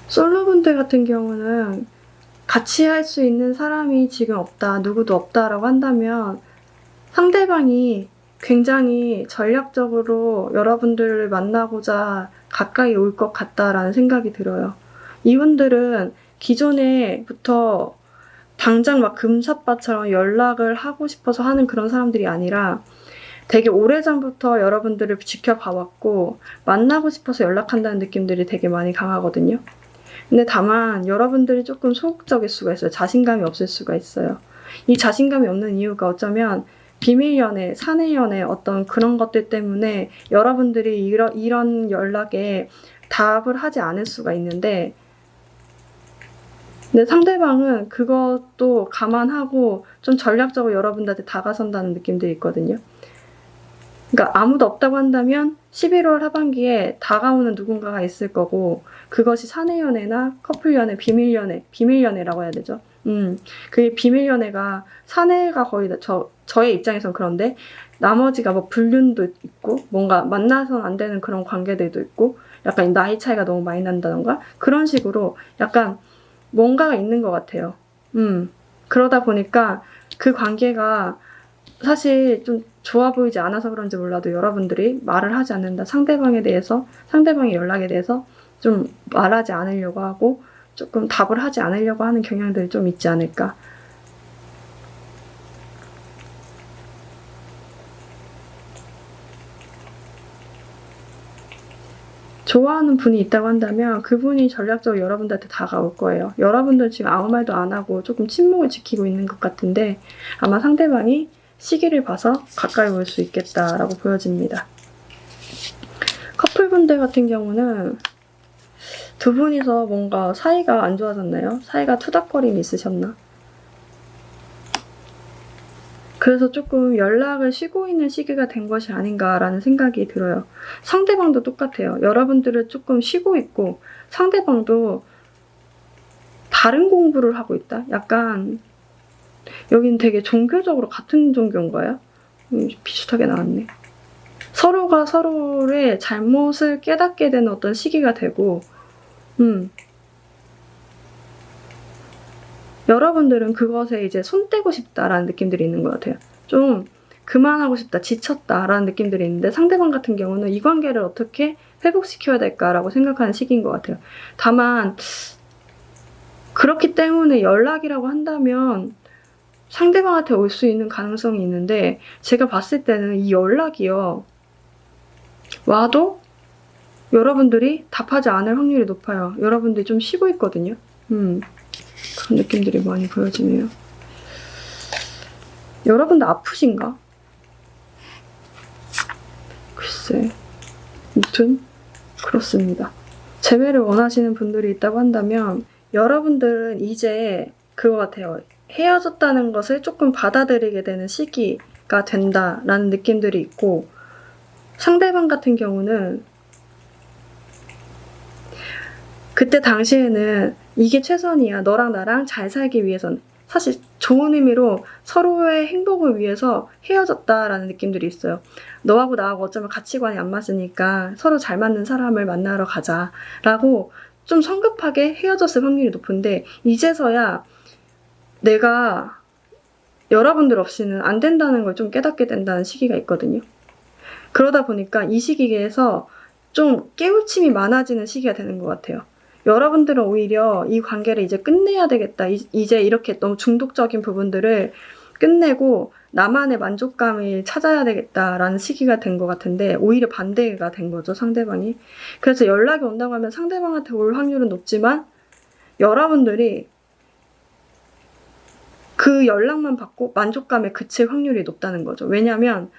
솔로분들 같은 경우는 같이 할 수 있는 사람이 지금 없다, 누구도 없다라고 한다면 상대방이 굉장히 전략적으로 여러분들을 만나고자 가까이 올 것 같다라는 생각이 들어요. 이분들은 기존에부터 당장 막 금사빠처럼 연락을 하고 싶어서 하는 그런 사람들이 아니라 되게 오래전부터 여러분들을 지켜봐왔고 만나고 싶어서 연락한다는 느낌들이 되게 많이 강하거든요. 근데 다만 여러분들이 조금 소극적일 수가 있어요. 자신감이 없을 수가 있어요. 이 자신감이 없는 이유가 어쩌면 비밀연애, 사내연애 어떤 그런 것들 때문에 여러분들이 이런 연락에 답을 하지 않을 수가 있는데, 근데 상대방은 그것도 감안하고 좀 전략적으로 여러분들한테 다가선다는 느낌들이 있거든요. 그러니까 아무도 없다고 한다면 11월 하반기에 다가오는 누군가가 있을 거고, 그것이 사내연애나 커플연애, 비밀연애라고 해야 되죠. 그게 비밀연애가, 사내가 거의 저의 입장에선 그런데 나머지가 뭐 불륜도 있고 뭔가 만나서는 안 되는 그런 관계들도 있고 약간 나이 차이가 너무 많이 난다던가 그런 식으로 약간 뭔가가 있는 것 같아요. 그러다 보니까 그 관계가 사실 좀 좋아 보이지 않아서 그런지 몰라도 여러분들이 말을 하지 않는다. 상대방의 연락에 대해서 좀 말하지 않으려고 하고 조금 답을 하지 않으려고 하는 경향들이 좀 있지 않을까. 좋아하는 분이 있다고 한다면 그분이 전략적으로 여러분들한테 다가올 거예요. 여러분들 지금 아무 말도 안 하고 조금 침묵을 지키고 있는 것 같은데 아마 상대방이 시기를 봐서 가까이 올 수 있겠다라고 보여집니다. 커플분들 같은 경우는 두 분이서 뭔가 사이가 안 좋아졌나요? 사이가 투닥거림이 있으셨나? 그래서 조금 연락을 쉬고 있는 시기가 된 것이 아닌가라는 생각이 들어요. 상대방도 똑같아요. 여러분들은 조금 쉬고 있고 상대방도 다른 공부를 하고 있다? 약간 여긴 되게 종교적으로 같은 종교인가요? 비슷하게 나왔네. 서로가 서로의 잘못을 깨닫게 되는 어떤 시기가 되고 여러분들은 그것에 이제 손 떼고 싶다라는 느낌들이 있는 것 같아요. 좀 그만하고 싶다, 지쳤다라는 느낌들이 있는데 상대방 같은 경우는 이 관계를 어떻게 회복시켜야 될까라고 생각하는 시기인 것 같아요. 다만 그렇기 때문에 연락이라고 한다면 상대방한테 올 수 있는 가능성이 있는데 제가 봤을 때는 이 연락이요. 와도 여러분들이 답하지 않을 확률이 높아요. 여러분들이 좀 쉬고 있거든요. 그런 느낌들이 많이 보여지네요. 여러분들 아프신가? 글쎄. 아무튼 그렇습니다. 재회를 원하시는 분들이 있다고 한다면 여러분들은 이제 그거 같아요. 헤어졌다는 것을 조금 받아들이게 되는 시기가 된다라는 느낌들이 있고 상대방 같은 경우는 그때 당시에는 이게 최선이야. 너랑 나랑 잘 살기 위해서는. 사실 좋은 의미로 서로의 행복을 위해서 헤어졌다라는 느낌들이 있어요. 너하고 나하고 어쩌면 가치관이 안 맞으니까 서로 잘 맞는 사람을 만나러 가자라고 좀 성급하게 헤어졌을 확률이 높은데 이제서야 내가 여러분들 없이는 안 된다는 걸 좀 깨닫게 된다는 시기가 있거든요. 그러다 보니까 이 시기에서 좀 깨우침이 많아지는 시기가 되는 것 같아요. 여러분들은 오히려 이 관계를 이제 끝내야 되겠다. 이제 이렇게 너무 중독적인 부분들을 끝내고 나만의 만족감을 찾아야 되겠다라는 시기가 된 것 같은데 오히려 반대가 된 거죠, 상대방이. 그래서 연락이 온다고 하면 상대방한테 올 확률은 높지만 여러분들이 그 연락만 받고 만족감에 그칠 확률이 높다는 거죠. 왜냐하면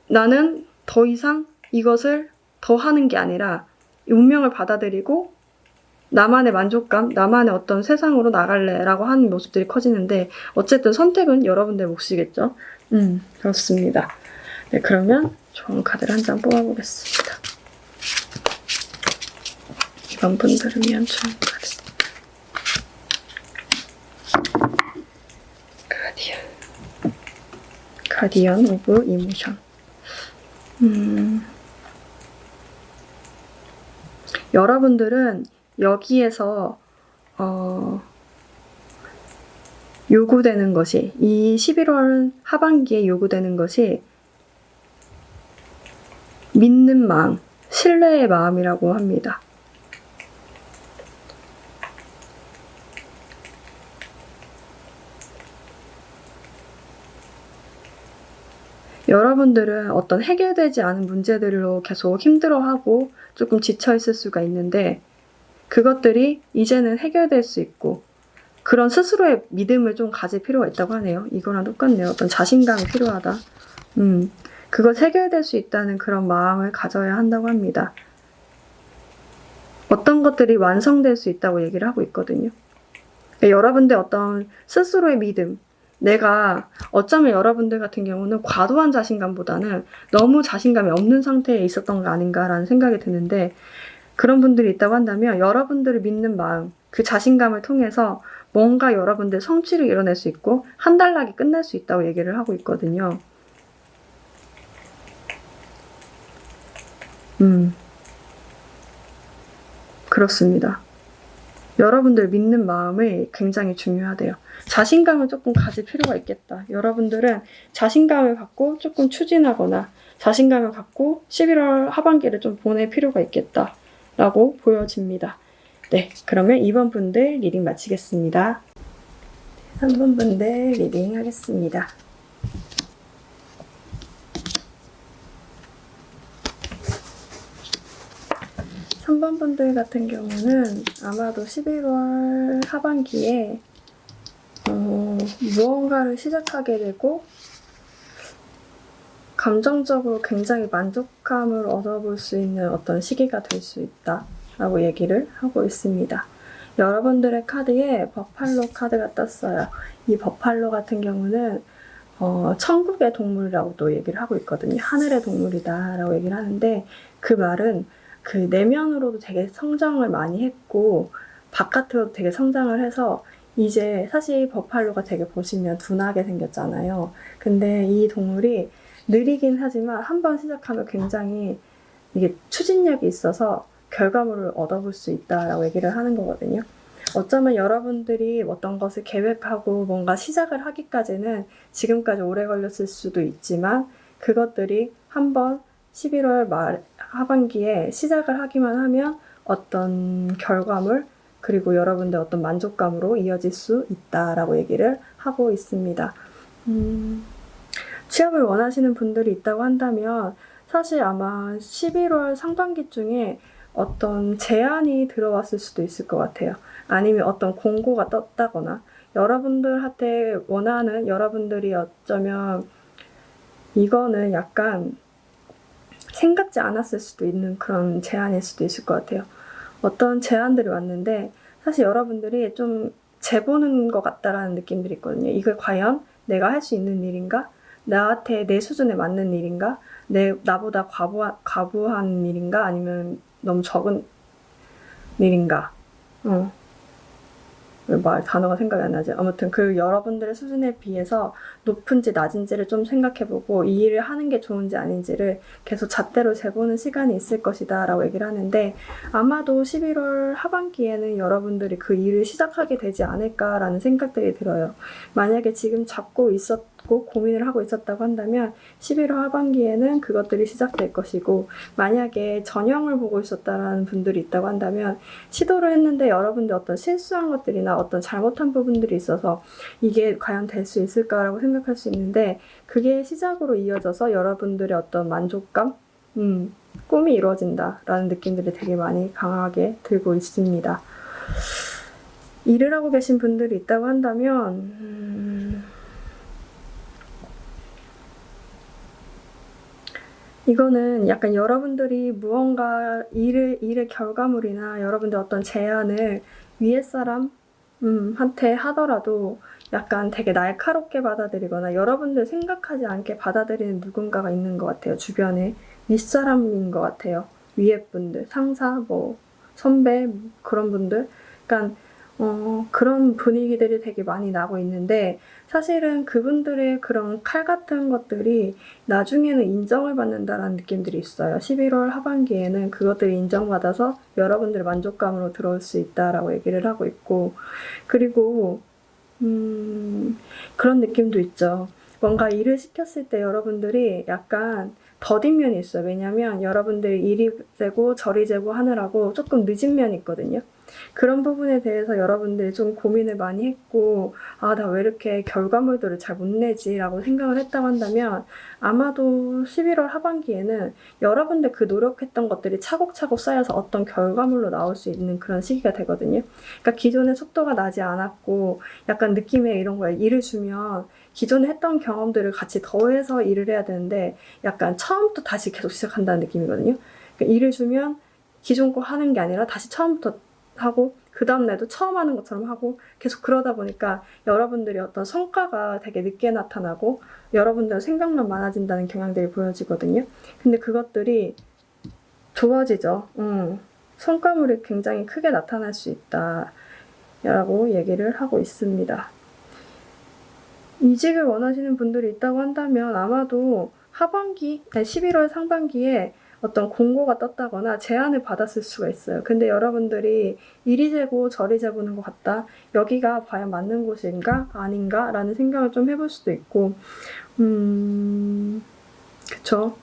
나는 더 이상 이것을 더 하는 게 아니라 운명을 받아들이고 나만의 만족감, 나만의 어떤 세상으로 나갈래라고 하는 모습들이 커지는데 어쨌든 선택은 여러분들 몫이겠죠. 그렇습니다. 네, 그러면 좋은 카드를 한 장 뽑아보겠습니다. 이번 분들을 위한 좋은 카드. 가디언 오브 이모션. 여러분들은 여기에서 요구되는 것이, 이 11월 하반기에 요구되는 것이 믿는 마음, 신뢰의 마음이라고 합니다. 여러분들은 어떤 해결되지 않은 문제들로 계속 힘들어하고 조금 지쳐있을 수가 있는데, 그것들이 이제는 해결될 수 있고, 그런 스스로의 믿음을 좀 가질 필요가 있다고 하네요. 이거랑 똑같네요. 어떤 자신감이 필요하다. 그것 해결될 수 있다는 그런 마음을 가져야 한다고 합니다. 어떤 것들이 완성될 수 있다고 얘기를 하고 있거든요. 그러니까 여러분들 어떤 스스로의 믿음, 내가 어쩌면 여러분들 같은 경우는 과도한 자신감보다는 너무 자신감이 없는 상태에 있었던 거 아닌가라는 생각이 드는데, 그런 분들이 있다고 한다면 여러분들을 믿는 마음, 그 자신감을 통해서 뭔가 여러분들 성취를 이뤄낼 수 있고 한달나게 끝날 수 있다고 얘기를 하고 있거든요. 그렇습니다. 여러분들 믿는 마음이 굉장히 중요하대요. 자신감을 조금 가질 필요가 있겠다. 여러분들은 자신감을 갖고 조금 추진하거나 자신감을 갖고 11월 하반기를 좀 보낼 필요가 있겠다 라고 보여집니다. 네, 그러면 2번 분들 리딩 마치겠습니다. 3번 분들 리딩 하겠습니다. 번 분들 같은 경우는 아마도 11월 하반기에 무언가를 시작하게 되고 감정적으로 굉장히 만족감을 얻어볼 수 있는 어떤 시기가 될 수 있다라고 얘기를 하고 있습니다. 여러분들의 카드에 버팔로 카드가 떴어요. 이 버팔로 같은 경우는 천국의 동물이라고도 얘기를 하고 있거든요. 하늘의 동물이다라고 얘기를 하는데, 그 말은 그 내면으로도 되게 성장을 많이 했고 바깥으로도 되게 성장을 해서 이제 사실 버팔로가 되게 보시면 둔하게 생겼잖아요. 근데 이 동물이 느리긴 하지만 한번 시작하면 굉장히 이게 추진력이 있어서 결과물을 얻어볼 수 있다라고 얘기를 하는 거거든요. 어쩌면 여러분들이 어떤 것을 계획하고 뭔가 시작을 하기까지는 지금까지 오래 걸렸을 수도 있지만, 그것들이 한번 11월 말 하반기에 시작을 하기만 하면 어떤 결과물, 그리고 여러분들 어떤 만족감으로 이어질 수 있다라고 얘기를 하고 있습니다. 취업을 원하시는 분들이 있다고 한다면 사실 아마 11월 상반기 중에 어떤 제안이 들어왔을 수도 있을 것 같아요. 아니면 어떤 공고가 떴다거나 여러분들한테 원하는, 여러분들이 어쩌면 이거는 약간 생각지 않았을 수도 있는 그런 제안일 수도 있을 것 같아요. 어떤 제안들이 왔는데 사실 여러분들이 좀 재보는 것 같다라는 느낌들이 있거든요. 이걸 과연 내가 할 수 있는 일인가? 나한테 내 수준에 맞는 일인가? 나보다 과부한 일인가? 아니면 너무 적은 일인가? 단어가 생각이 안 나지. 아무튼 그 여러분들의 수준에 비해서 높은지 낮은지를 좀 생각해보고 이 일을 하는 게 좋은지 아닌지를 계속 잣대로 재보는 시간이 있을 것이다 라고 얘기를 하는데, 아마도 11월 하반기에는 여러분들이 그 일을 시작하게 되지 않을까라는 생각들이 들어요. 만약에 지금 잡고 있었고 고민을 하고 있었다고 한다면 11월 하반기에는 그것들이 시작될 것이고, 만약에 전형을 보고 있었다라는 분들이 있다고 한다면 시도를 했는데 여러분들 어떤 실수한 것들이나 어떤 잘못한 부분들이 있어서 이게 과연 될 수 있을까라고 생각할 수 있는데, 그게 시작으로 이어져서 여러분들의 어떤 만족감, 꿈이 이루어진다라는 느낌들이 되게 많이 강하게 들고 있습니다. 일을 하고 계신 분들이 있다고 한다면 이거는 약간 여러분들이 무언가 일의 결과물이나 여러분들 어떤 제안을 위에 사람 한테 하더라도 약간 되게 날카롭게 받아들이거나 여러분들 생각하지 않게 받아들이는 누군가가 있는 것 같아요. 주변에 윗사람인 것 같아요. 위에 분들, 상사, 선배, 그런 분들. 그러니까 그런 분위기들이 되게 많이 나고 있는데 사실은 그분들의 그런 칼 같은 것들이 나중에는 인정을 받는다라는 느낌들이 있어요. 11월 하반기에는 그것들이 인정받아서 여러분들의 만족감으로 들어올 수 있다라고 얘기를 하고 있고, 그리고 그런 느낌도 있죠. 뭔가 일을 시켰을 때 여러분들이 약간 더딘 면이 있어요. 왜냐면 여러분들이 이리 재고 저리 재고 하느라고 조금 늦은 면이 있거든요. 그런 부분에 대해서 여러분들이 좀 고민을 많이 했고, 아, 나 왜 이렇게 결과물들을 잘 못 내지? 라고 생각을 했다고 한다면, 아마도 11월 하반기에는 여러분들 그 노력했던 것들이 차곡차곡 쌓여서 어떤 결과물로 나올 수 있는 그런 시기가 되거든요. 그러니까 기존에 속도가 나지 않았고, 약간 느낌에 이런 거예요. 일을 주면 기존에 했던 경험들을 같이 더해서 일을 해야 되는데, 약간 처음부터 다시 계속 시작한다는 느낌이거든요. 그러니까 일을 주면 기존 거 하는 게 아니라 다시 처음부터 하고 그 다음날도 처음 하는 것처럼 하고 계속 그러다 보니까 여러분들이 어떤 성과가 되게 늦게 나타나고 여러분들 생각만 많아진다는 경향들이 보여지거든요. 근데 그것들이 좋아지죠. 성과물이 굉장히 크게 나타날 수 있다라고 얘기를 하고 있습니다. 이직을 원하시는 분들이 있다고 한다면 아마도 하반기, 11월 상반기에 어떤 공고가 떴다거나 제안을 받았을 수가 있어요. 근데 여러분들이 이리 재고 저리 재보는 것 같다. 여기가 과연 맞는 곳인가? 아닌가? 라는 생각을 좀 해볼 수도 있고, 그쵸.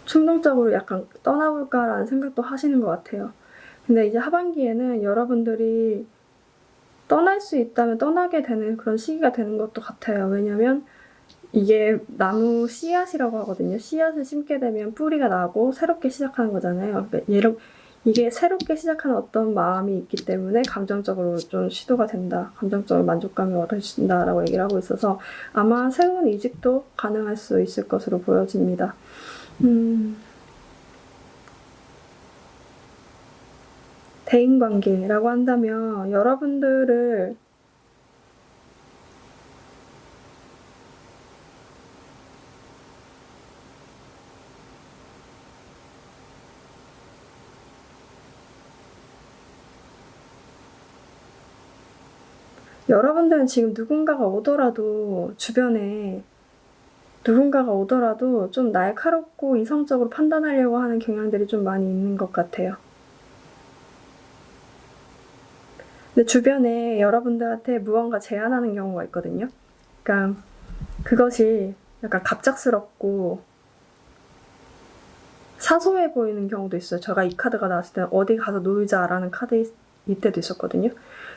충동적으로 약간 떠나볼까라는 생각도 하시는 것 같아요. 근데 이제 하반기에는 여러분들이 떠날 수 있다면 떠나게 되는 그런 시기가 되는 것도 같아요. 왜냐면 이게 나무 씨앗이라고 하거든요. 씨앗을 심게 되면 뿌리가 나고 새롭게 시작하는 거잖아요. 그러니까 이게 새롭게 시작하는 어떤 마음이 있기 때문에 감정적으로 좀 시도가 된다. 감정적으로 만족감이 얻어진다라고 얘기를 하고 있어서 아마 새로운 이직도 가능할 수 있을 것으로 보여집니다. 대인관계라고 한다면 여러분들은 지금 누군가가 오더라도 주변에 누군가가 오더라도 좀 날카롭고 이성적으로 판단하려고 하는 경향들이 좀 많이 있는 것 같아요. 근데 주변에 여러분들한테 무언가 제안하는 경우가 있거든요. 그러니까 그것이 약간 갑작스럽고 사소해 보이는 경우도 있어요. 제가 이 카드가 나왔을 때 어디 가서 놀자라는 카드 이때도 있었거든요.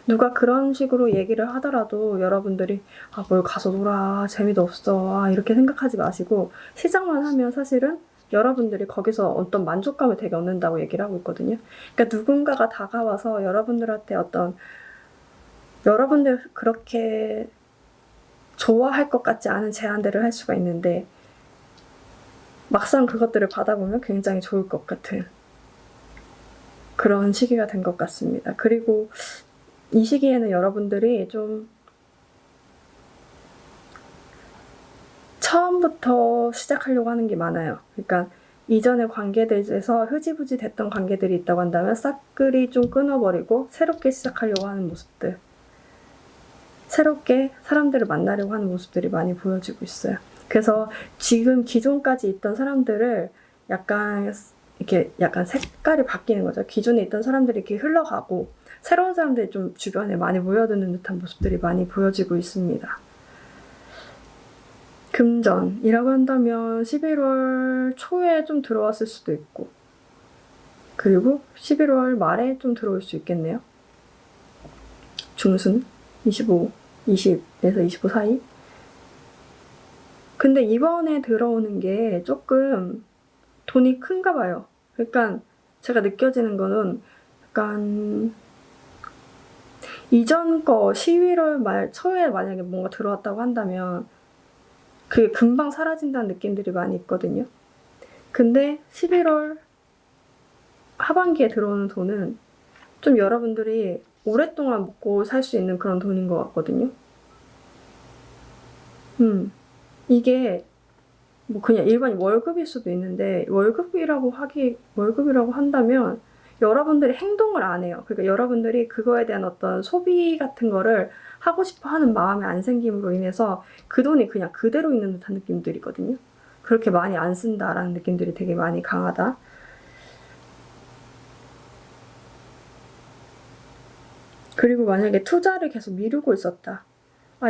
누가 그런 식으로 얘기를 하더라도 여러분들이 아, 뭘 가서 놀아, 재미도 없어, 아, 이렇게 생각하지 마시고 시작만 하면 사실은 여러분들이 거기서 어떤 만족감을 되게 얻는다고 얘기를 하고 있거든요. 그러니까 누군가가 다가와서 여러분들한테 어떤 여러분들 그렇게 좋아할 것 같지 않은 제안들을 할 수가 있는데 막상 그것들을 받아보면 굉장히 좋을 것 같은 그런 시기가 된 것 같습니다. 그리고 이 시기에는 여러분들이 좀 처음부터 시작하려고 하는 게 많아요. 그러니까 이전의 관계들에서 흐지부지 됐던 관계들이 있다고 한다면 싹그리 좀 끊어버리고 새롭게 시작하려고 하는 모습들, 새롭게 사람들을 만나려고 하는 모습들이 많이 보여지고 있어요. 그래서 지금 기존까지 있던 사람들을 약간 색깔이 바뀌는 거죠. 기존에 있던 사람들이 이렇게 흘러가고 새로운 사람들이 좀 주변에 많이 모여드는 듯한 모습들이 많이 보여지고 있습니다. 금전이라고 한다면 11월 초에 좀 들어왔을 수도 있고 그리고 11월 말에 좀 들어올 수 있겠네요. 중순 20에서 25 사이. 근데 이번에 들어오는 게 조금 돈이 큰가 봐요. 그러니까 제가 느껴지는 거는 약간 이전 거 11월 말 초에 만약에 뭔가 들어왔다고 한다면 그게 금방 사라진다는 느낌들이 많이 있거든요. 근데 11월 하반기에 들어오는 돈은 좀 여러분들이 오랫동안 먹고 살 수 있는 그런 돈인 것 같거든요. 이게 뭐 그냥 일반 월급일 수도 있는데 월급이라고 한다면 여러분들이 행동을 안 해요. 그러니까 여러분들이 그거에 대한 어떤 소비 같은 거를 하고 싶어 하는 마음이 안 생김으로 인해서 그 돈이 그냥 그대로 있는 듯한 느낌들이거든요. 그렇게 많이 안 쓴다라는 느낌들이 되게 많이 강하다. 그리고 만약에 투자를 계속 미루고 있었다.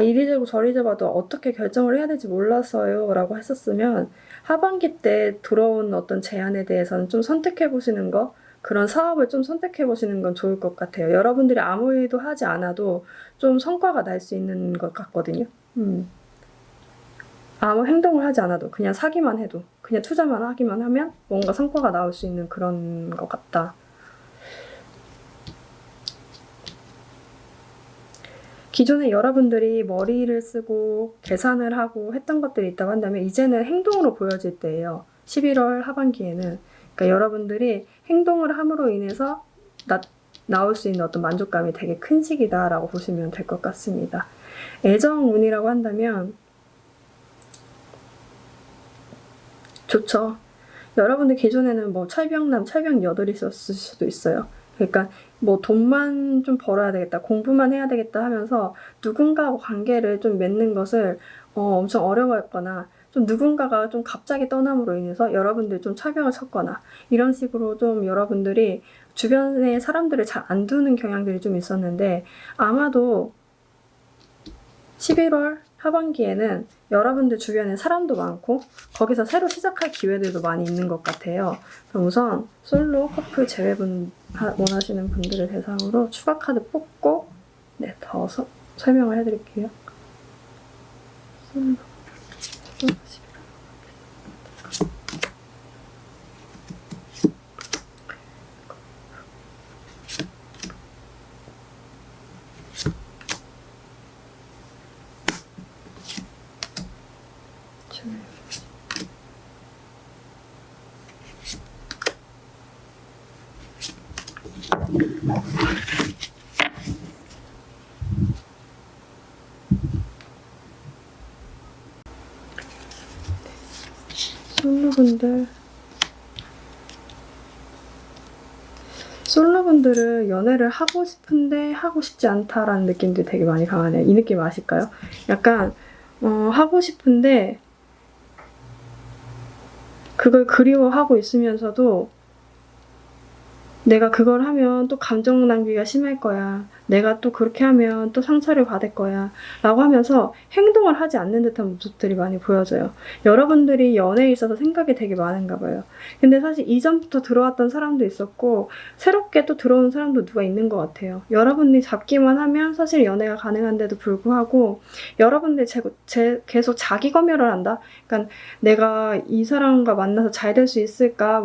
이리 재고 저리 재봐도 어떻게 결정을 해야 될지 몰라서요 라고 했었으면 하반기 때 들어온 어떤 제안에 대해서는 좀 선택해 보시는 거, 그런 사업을 좀 선택해 보시는 건 좋을 것 같아요. 여러분들이 아무 일도 하지 않아도 좀 성과가 날 수 있는 것 같거든요. 아무 행동을 하지 않아도 그냥 사기만 해도, 그냥 투자만 하기만 하면 뭔가 성과가 나올 수 있는 그런 것 같다. 기존에 여러분들이 머리를 쓰고 계산을 하고 했던 것들이 있다고 한다면 이제는 행동으로 보여질 때예요. 11월 하반기에는. 그러니까 여러분들이 행동을 함으로 인해서 나올 수 있는 어떤 만족감이 되게 큰 시기다라고 보시면 될 것 같습니다. 애정운이라고 한다면 좋죠. 여러분들 기존에는 뭐 철벽남, 철벽여덟이 있었을 수도 있어요. 그러니까 뭐 돈만 좀 벌어야 되겠다, 공부만 해야 되겠다 하면서 누군가하고 관계를 좀 맺는 것을 엄청 어려워했거나 좀 누군가가 좀 갑자기 떠남으로 인해서 여러분들 좀 철벽을 쳤거나 이런 식으로 좀 여러분들이 주변에 사람들을 잘 안 두는 경향들이 좀 있었는데 아마도 11월 하반기에는 여러분들 주변에 사람도 많고 거기서 새로 시작할 기회들도 많이 있는 것 같아요. 그럼 우선 솔로 커플 재회분 원하시는 분들을 대상으로 추가 카드 뽑고 더 설명을 해드릴게요. 솔로. 솔로분들은 연애를 하고 싶은데 하고 싶지 않다라는 느낌들이 되게 많이 강하네요. 이 느낌 아실까요? 약간 하고 싶은데 그걸 그리워하고 있으면서도 내가 그걸 하면 또 감정 낭비가 심할 거야. 내가 또 그렇게 하면 또 상처를 받을 거야. 라고 하면서 행동을 하지 않는 듯한 모습들이 많이 보여져요. 여러분들이 연애에 있어서 생각이 되게 많은가 봐요. 근데 사실 이전부터 들어왔던 사람도 있었고 새롭게 또 들어오는 사람도 누가 있는 것 같아요. 여러분이 잡기만 하면 사실 연애가 가능한데도 불구하고 여러분들이 계속 자기 검열을 한다? 그러니까 내가 이 사람과 만나서 잘 될 수 있을까?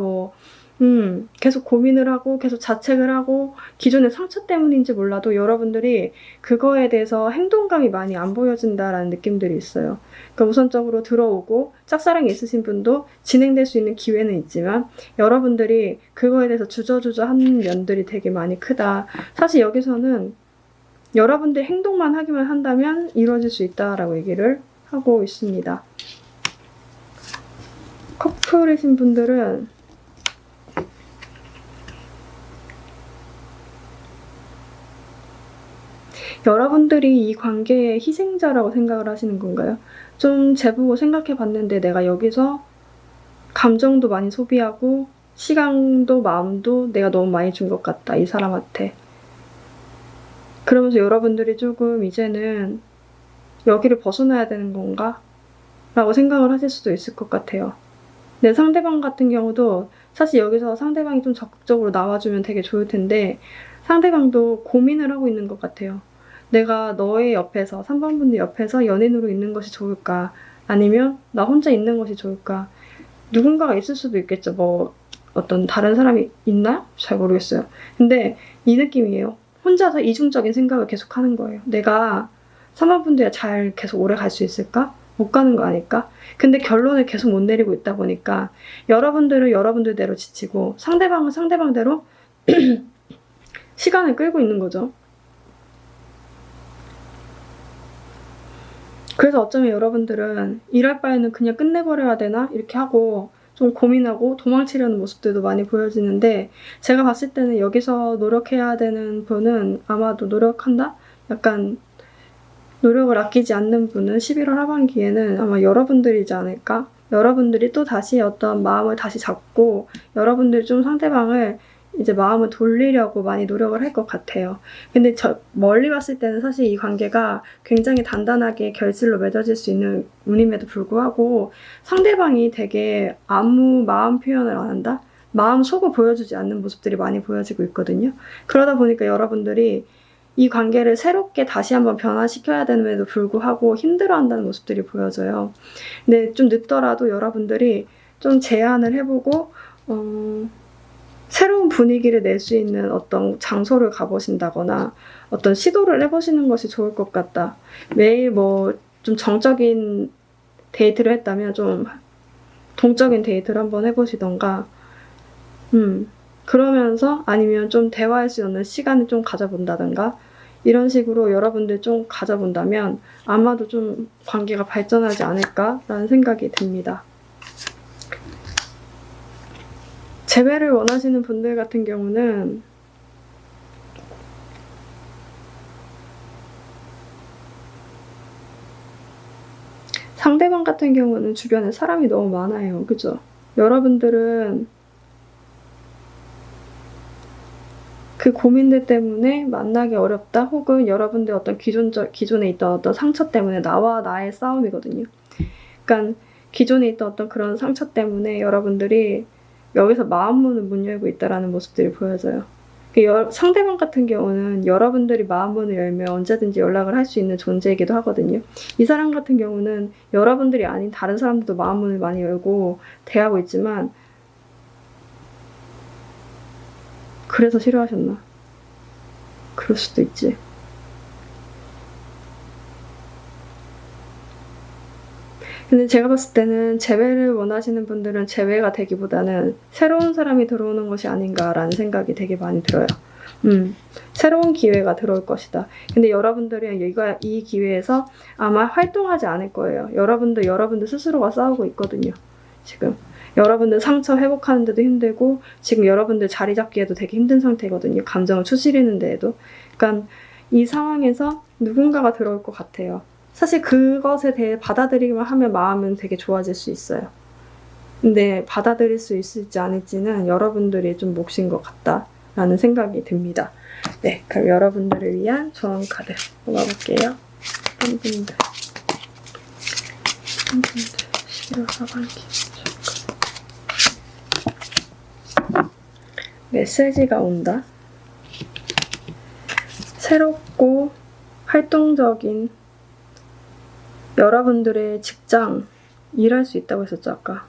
계속 고민을 하고 계속 자책을 하고 기존의 상처 때문인지 몰라도 여러분들이 그거에 대해서 행동감이 많이 안 보여진다라는 느낌들이 있어요. 그러니까 우선적으로 들어오고 짝사랑이 있으신 분도 진행될 수 있는 기회는 있지만 여러분들이 그거에 대해서 주저주저하는 면들이 되게 많이 크다. 사실 여기서는 여러분들 행동만 하기만 한다면 이루어질 수 있다라고 얘기를 하고 있습니다. 커플이신 분들은 여러분들이 이 관계의 희생자라고 생각을 하시는 건가요? 좀 재보고 생각해 봤는데 내가 여기서 감정도 많이 소비하고 시간도 마음도 내가 너무 많이 준 것 같다, 이 사람한테. 그러면서 여러분들이 조금 이제는 여기를 벗어나야 되는 건가? 라고 생각을 하실 수도 있을 것 같아요. 내 상대방 같은 경우도 사실 여기서 상대방이 좀 적극적으로 나와주면 되게 좋을 텐데 상대방도 고민을 하고 있는 것 같아요. 내가 너의 옆에서, 3번 분들 옆에서 연인으로 있는 것이 좋을까? 아니면 나 혼자 있는 것이 좋을까? 누군가가 있을 수도 있겠죠. 뭐 어떤 다른 사람이 있나? 잘 모르겠어요. 근데 이 느낌이에요. 혼자서 이중적인 생각을 계속 하는 거예요. 내가 3번 분들이랑 잘 계속 오래 갈 수 있을까? 못 가는 거 아닐까? 근데 결론을 계속 못 내리고 있다 보니까 여러분들은 여러분들대로 지치고 상대방은 상대방대로 시간을 끌고 있는 거죠. 그래서 어쩌면 여러분들은 이럴 바에는 그냥 끝내버려야 되나? 이렇게 하고 좀 고민하고 도망치려는 모습들도 많이 보여지는데, 제가 봤을 때는 여기서 노력해야 되는 분은 아마도 노력한다? 약간 노력을 아끼지 않는 분은 11월 하반기에는 아마 여러분들이지 않을까? 여러분들이 또 다시 어떤 마음을 다시 잡고 여러분들이 좀 상대방을 이제 마음을 돌리려고 많이 노력을 할 것 같아요. 근데 멀리 봤을 때는 사실 이 관계가 굉장히 단단하게 결실로 맺어질 수 있는 운임에도 불구하고 상대방이 되게 아무 마음 표현을 안 한다? 마음 속을 보여주지 않는 모습들이 많이 보여지고 있거든요. 그러다 보니까 여러분들이 이 관계를 새롭게 다시 한번 변화시켜야 됨에도 불구하고 힘들어한다는 모습들이 보여져요. 근데 좀 늦더라도 여러분들이 좀 제안을 해보고 새로운 분위기를 낼 수 있는 어떤 장소를 가보신다거나 어떤 시도를 해보시는 것이 좋을 것 같다. 매일 뭐 좀 정적인 데이트를 했다면 좀 동적인 데이트를 한번 해보시던가 그러면서 아니면 좀 대화할 수 있는 시간을 좀 가져본다든가 이런 식으로 여러분들 좀 가져본다면 아마도 좀 관계가 발전하지 않을까라는 생각이 듭니다. 재회를 원하시는 분들 같은 경우는 상대방 같은 경우는 주변에 사람이 너무 많아요. 그죠? 여러분들은 그 고민들 때문에 만나기 어렵다 혹은 여러분들 어떤 기존에 있던 어떤 상처 때문에 나와 나의 싸움이거든요. 그러니까 기존에 있던 어떤 그런 상처 때문에 여러분들이 여기서 마음문을 못 열고 있다라는 모습들이 보여져요. 상대방 같은 경우는 여러분들이 마음문을 열면 언제든지 연락을 할 수 있는 존재이기도 하거든요. 이 사람 같은 경우는 여러분들이 아닌 다른 사람들도 마음문을 많이 열고 대하고 있지만 그래서 싫어하셨나? 그럴 수도 있지. 근데 제가 봤을 때는 재회를 원하시는 분들은 재회가 되기보다는 새로운 사람이 들어오는 것이 아닌가라는 생각이 되게 많이 들어요. 새로운 기회가 들어올 것이다. 근데 여러분들이 이 기회에서 아마 활동하지 않을 거예요. 여러분들 스스로가 싸우고 있거든요. 지금. 여러분들 상처 회복하는데도 힘들고 지금 여러분들 자리 잡기에도 되게 힘든 상태거든요. 감정을 추스리는 데에도. 그러니까 이 상황에서 누군가가 들어올 것 같아요. 사실 그것에 대해 받아들이기만 하면 마음은 되게 좋아질 수 있어요. 근데 받아들일 수 있을지 아닐지는 여러분들이 좀 몫인 것 같다라는 생각이 듭니다. 네, 그럼 여러분들을 위한 조언 카드 뽑아볼게요. 한 분들 11월 하반기 메시지가 온다. 새롭고 활동적인 여러분들의 직장, 일할 수 있다고 했었죠, 아까.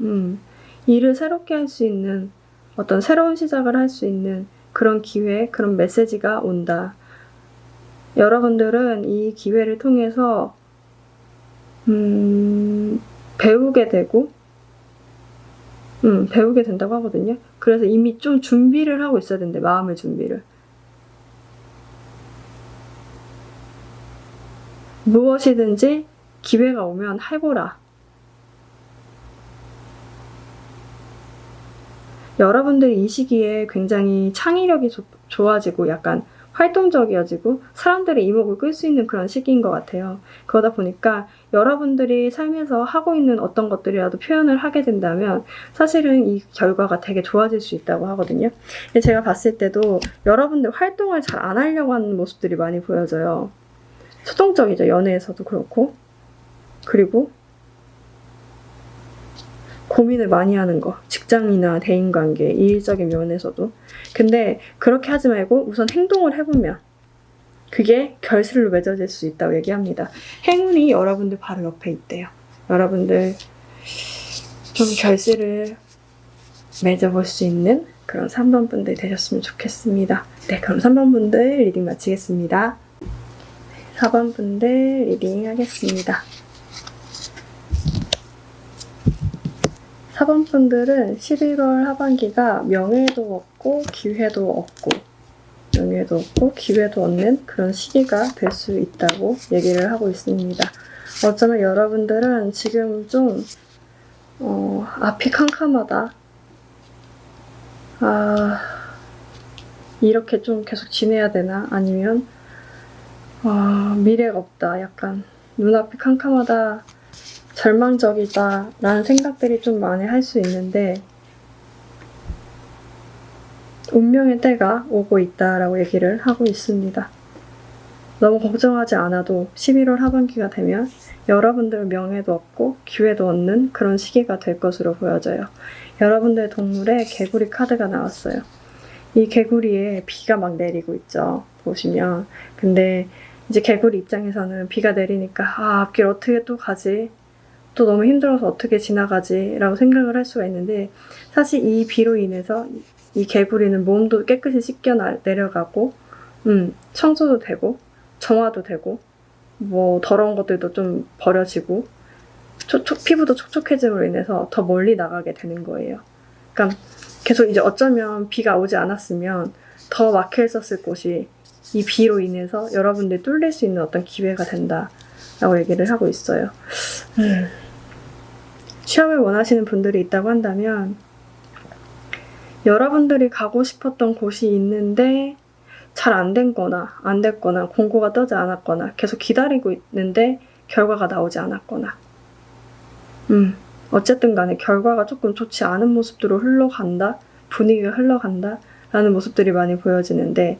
일을 새롭게 할 수 있는 어떤 새로운 시작을 할 수 있는 그런 기회, 그런 메시지가 온다. 여러분들은 이 기회를 통해서 배우게 되고 배우게 된다고 하거든요. 그래서 이미 좀 준비를 하고 있어야 된대, 마음의 준비를. 무엇이든지 기회가 오면 해보라. 여러분들이 이 시기에 굉장히 창의력이 좋아지고 약간 활동적이어지고 사람들의 이목을 끌 수 있는 그런 시기인 것 같아요. 그러다 보니까 여러분들이 삶에서 하고 있는 어떤 것들이라도 표현을 하게 된다면 사실은 이 결과가 되게 좋아질 수 있다고 하거든요. 제가 봤을 때도 여러분들 활동을 잘 안 하려고 하는 모습들이 많이 보여져요. 수동적이죠. 연애에서도 그렇고. 그리고 고민을 많이 하는 거. 직장이나 대인관계, 일적인 면에서도. 근데 그렇게 하지 말고 우선 행동을 해보면 그게 결실로 맺어질 수 있다고 얘기합니다. 행운이 여러분들 바로 옆에 있대요. 여러분들 좀 결실을 맺어볼 수 있는 그런 3번 분들 되셨으면 좋겠습니다. 네, 그럼 3번 분들 리딩 마치겠습니다. 4번 분들 리딩 하겠습니다. 4번 분들은 11월 하반기가 명예도 얻고 기회도 얻고 명예도 얻고 기회도 얻는 그런 시기가 될 수 있다고 얘기를 하고 있습니다. 어쩌면 여러분들은 지금 좀 앞이 캄캄하다. 아, 이렇게 좀 계속 지내야 되나? 아니면 미래가 없다. 약간 눈앞이 캄캄하다. 절망적이다. 라는 생각들이 좀 많이 할 수 있는데 운명의 때가 오고 있다라고 얘기를 하고 있습니다. 너무 걱정하지 않아도 11월 하반기가 되면 여러분들 명예도 얻고 기회도 얻는 그런 시기가 될 것으로 보여져요. 여러분들 동물에 개구리 카드가 나왔어요. 이 개구리에 비가 막 내리고 있죠. 보시면. 근데 이제 개구리 입장에서는 비가 내리니까 앞길 어떻게 또 가지? 또 너무 힘들어서 어떻게 지나가지? 라고 생각을 할 수가 있는데 사실 이 비로 인해서 이 개구리는 몸도 깨끗이 씻겨 내려가고 청소도 되고 정화도 되고 뭐 더러운 것들도 좀 버려지고 피부도 촉촉해짐으로 인해서 더 멀리 나가게 되는 거예요. 그러니까 계속 이제 어쩌면 비가 오지 않았으면 더 막혀 있었을 곳이 이 비로 인해서 여러분들이 뚫릴 수 있는 어떤 기회가 된다라고 얘기를 하고 있어요. 시험을 원하시는 분들이 있다고 한다면 여러분들이 가고 싶었던 곳이 있는데 잘 안 됐거나 공고가 뜨지 않았거나 계속 기다리고 있는데 결과가 나오지 않았거나 어쨌든 간에 결과가 조금 좋지 않은 모습으로 흘러간다, 분위기가 흘러간다 라는 모습들이 많이 보여지는데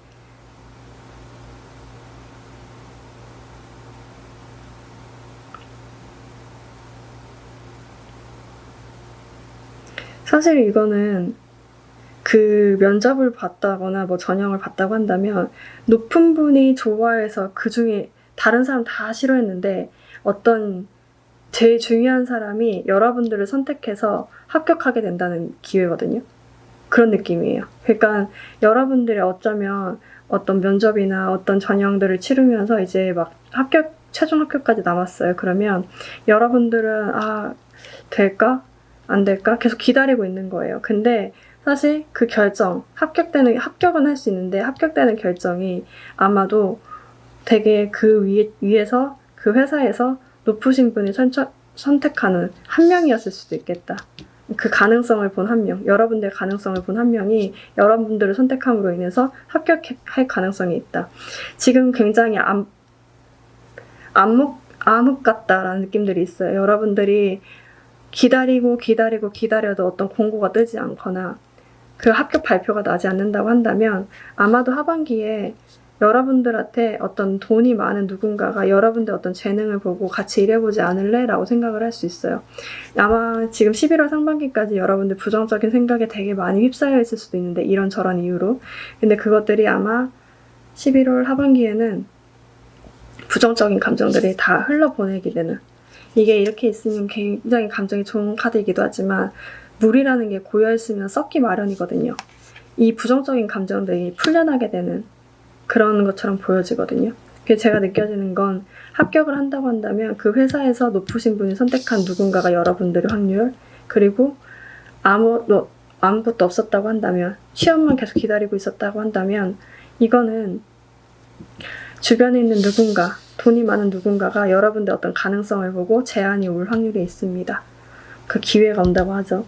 사실 이거는 그 면접을 봤다거나 뭐 전형을 봤다고 한다면 높은 분이 좋아해서 그 중에 다른 사람 다 싫어했는데 어떤 제일 중요한 사람이 여러분들을 선택해서 합격하게 된다는 기회거든요. 그런 느낌이에요. 그러니까 여러분들이 어쩌면 어떤 면접이나 어떤 전형들을 치르면서 이제 막 최종 합격까지 남았어요. 그러면 여러분들은 될까? 안 될까? 계속 기다리고 있는 거예요. 근데 사실 그 결정, 합격은 할 수 있는데 합격되는 결정이 아마도 되게 그 위에서 그 회사에서 높으신 분이 선택하는 한 명이었을 수도 있겠다. 그 가능성을 본 한 명, 여러분들의 가능성을 본 한 명이 여러분들을 선택함으로 인해서 합격할 가능성이 있다. 지금 굉장히 암흑 같다라는 느낌들이 있어요. 여러분들이 기다려도 어떤 공고가 뜨지 않거나 그 합격 발표가 나지 않는다고 한다면 아마도 하반기에 여러분들한테 어떤 돈이 많은 누군가가 여러분들 어떤 재능을 보고 같이 일해보지 않을래? 라고 생각을 할 수 있어요. 아마 지금 11월 상반기까지 여러분들 부정적인 생각에 되게 많이 휩싸여 있을 수도 있는데 이런저런 이유로. 근데 그것들이 아마 11월 하반기에는 부정적인 감정들이 다 흘러보내게 되는, 이게 이렇게 있으면 굉장히 감정이 좋은 카드이기도 하지만 물이라는 게 고여있으면 썩기 마련이거든요. 이 부정적인 감정들이 풀려나게 되는 그런 것처럼 보여지거든요. 그래서 제가 느껴지는 건 합격을 한다고 한다면 그 회사에서 높으신 분이 선택한 누군가가 여러분들의 확률, 그리고 아무것도 없었다고 한다면, 시험만 계속 기다리고 있었다고 한다면 이거는 주변에 있는 누군가, 돈이 많은 누군가가 여러분들 어떤 가능성을 보고 제안이 올 확률이 있습니다. 그 기회가 온다고 하죠.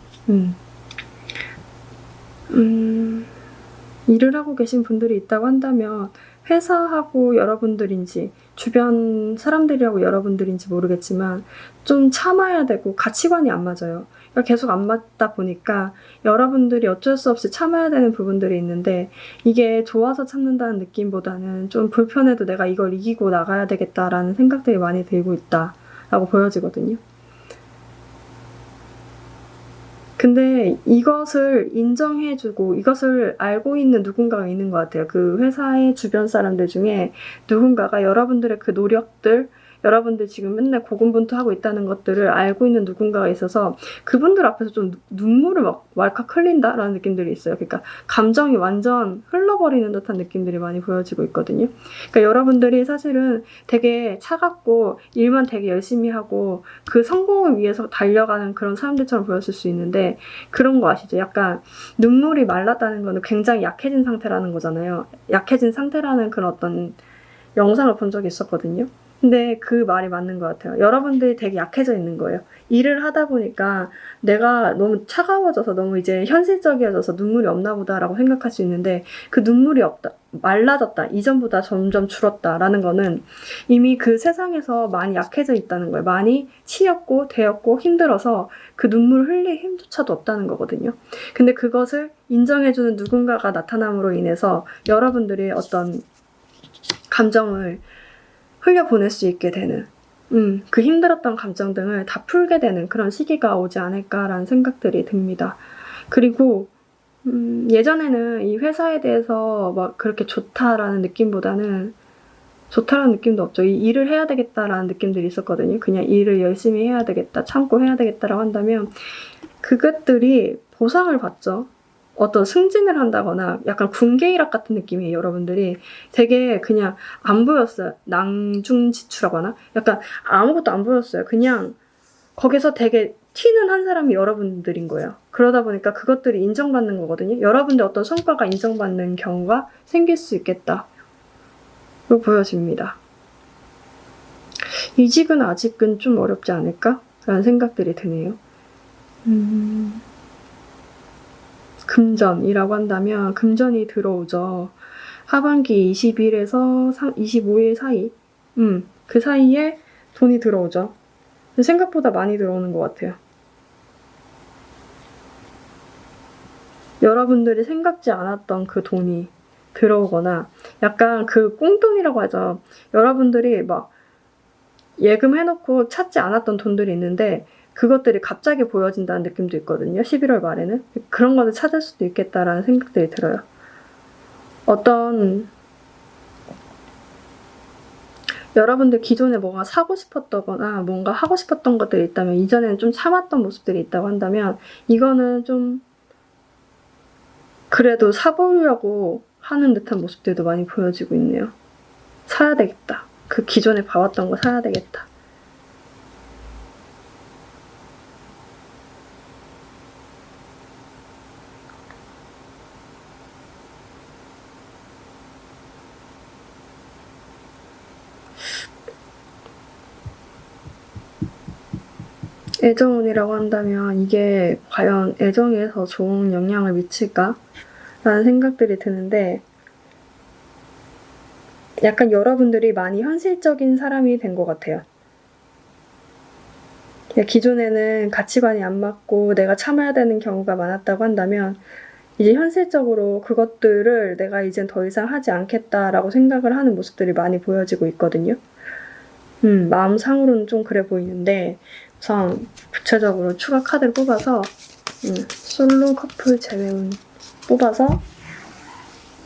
일을 하고 계신 분들이 있다고 한다면 회사하고 여러분들인지 주변 사람들이라고 여러분들인지 모르겠지만 좀 참아야 되고 가치관이 안 맞아요. 그러니까 계속 안 맞다 보니까 여러분들이 어쩔 수 없이 참아야 되는 부분들이 있는데 이게 좋아서 참는다는 느낌보다는 좀 불편해도 내가 이걸 이기고 나가야 되겠다라는 생각들이 많이 들고 있다라고 보여지거든요. 근데 이것을 인정해주고 이것을 알고 있는 누군가가 있는 것 같아요. 그 회사의 주변 사람들 중에 누군가가 여러분들의 그 노력들, 여러분들 지금 맨날 고군분투하고 있다는 것들을 알고 있는 누군가가 있어서 그분들 앞에서 좀 눈물을 막 왈칵 흘린다라는 느낌들이 있어요. 그러니까 감정이 완전 흘러버리는 듯한 느낌들이 많이 보여지고 있거든요. 그러니까 여러분들이 사실은 되게 차갑고 일만 되게 열심히 하고 그 성공을 위해서 달려가는 그런 사람들처럼 보였을 수 있는데 그런 거 아시죠? 약간 눈물이 말랐다는 거는 굉장히 약해진 상태라는 거잖아요. 약해진 상태라는 그런 어떤 영상을 본 적이 있었거든요. 근데 그 말이 맞는 것 같아요. 여러분들이 되게 약해져 있는 거예요. 일을 하다 보니까 내가 너무 차가워져서 너무 이제 현실적이어져서 눈물이 없나 보다라고 생각할 수 있는데 그 눈물이 없다, 말라졌다, 이전보다 점점 줄었다라는 거는 이미 그 세상에서 많이 약해져 있다는 거예요. 많이 치였고 되었고 힘들어서 그 눈물 흘릴 힘조차도 없다는 거거든요. 근데 그것을 인정해주는 누군가가 나타남으로 인해서 여러분들이 어떤 감정을 흘려보낼 수 있게 되는 그 힘들었던 감정 등을 다 풀게 되는 그런 시기가 오지 않을까라는 생각들이 듭니다. 그리고 예전에는 이 회사에 대해서 막 그렇게 좋다라는 느낌보다는 좋다라는 느낌도 없죠. 이 일을 해야 되겠다라는 느낌들이 있었거든요. 그냥 일을 열심히 해야 되겠다, 참고 해야 되겠다라고 한다면 그것들이 보상을 받죠. 어떤 승진을 한다거나 약간 군계일학 같은 느낌이에요. 여러분들이 되게 그냥 안 보였어요. 낭중지추라고 하나? 약간 아무것도 안 보였어요. 그냥 거기서 되게 튀는 한 사람이 여러분들인 거예요. 그러다 보니까 그것들이 인정받는 거거든요. 여러분들 어떤 성과가 인정받는 경우가 생길 수 있겠다로 보여집니다. 이직은 아직은 좀 어렵지 않을까? 라는 생각들이 드네요. 금전이라고 한다면 금전이 들어오죠. 하반기 20일에서 25일 사이, 그 사이에 돈이 들어오죠. 생각보다 많이 들어오는 것 같아요. 여러분들이 생각지 않았던 그 돈이 들어오거나 약간 그 꽁돈이라고 하죠. 여러분들이 막 예금해놓고 찾지 않았던 돈들이 있는데 그것들이 갑자기 보여진다는 느낌도 있거든요. 11월 말에는. 그런 거를 찾을 수도 있겠다라는 생각들이 들어요. 어떤 여러분들 기존에 뭔가 사고 싶었다거나 뭔가 하고 싶었던 것들이 있다면 이전에는 좀 참았던 모습들이 있다고 한다면 이거는 좀 그래도 사보려고 하는 듯한 모습들도 많이 보여지고 있네요. 사야 되겠다. 그 기존에 봐왔던 거 사야 되겠다. 애정운이라고 한다면 이게 과연 애정에서 좋은 영향을 미칠까? 라는 생각들이 드는데 약간 여러분들이 많이 현실적인 사람이 된 것 같아요. 기존에는 가치관이 안 맞고 내가 참아야 되는 경우가 많았다고 한다면 이제 현실적으로 그것들을 내가 이젠 더 이상 하지 않겠다라고 생각을 하는 모습들이 많이 보여지고 있거든요. 마음상으로는 좀 그래 보이는데 우선 구체적으로 추가 카드를 뽑아서 솔로 커플 제외운 뽑아서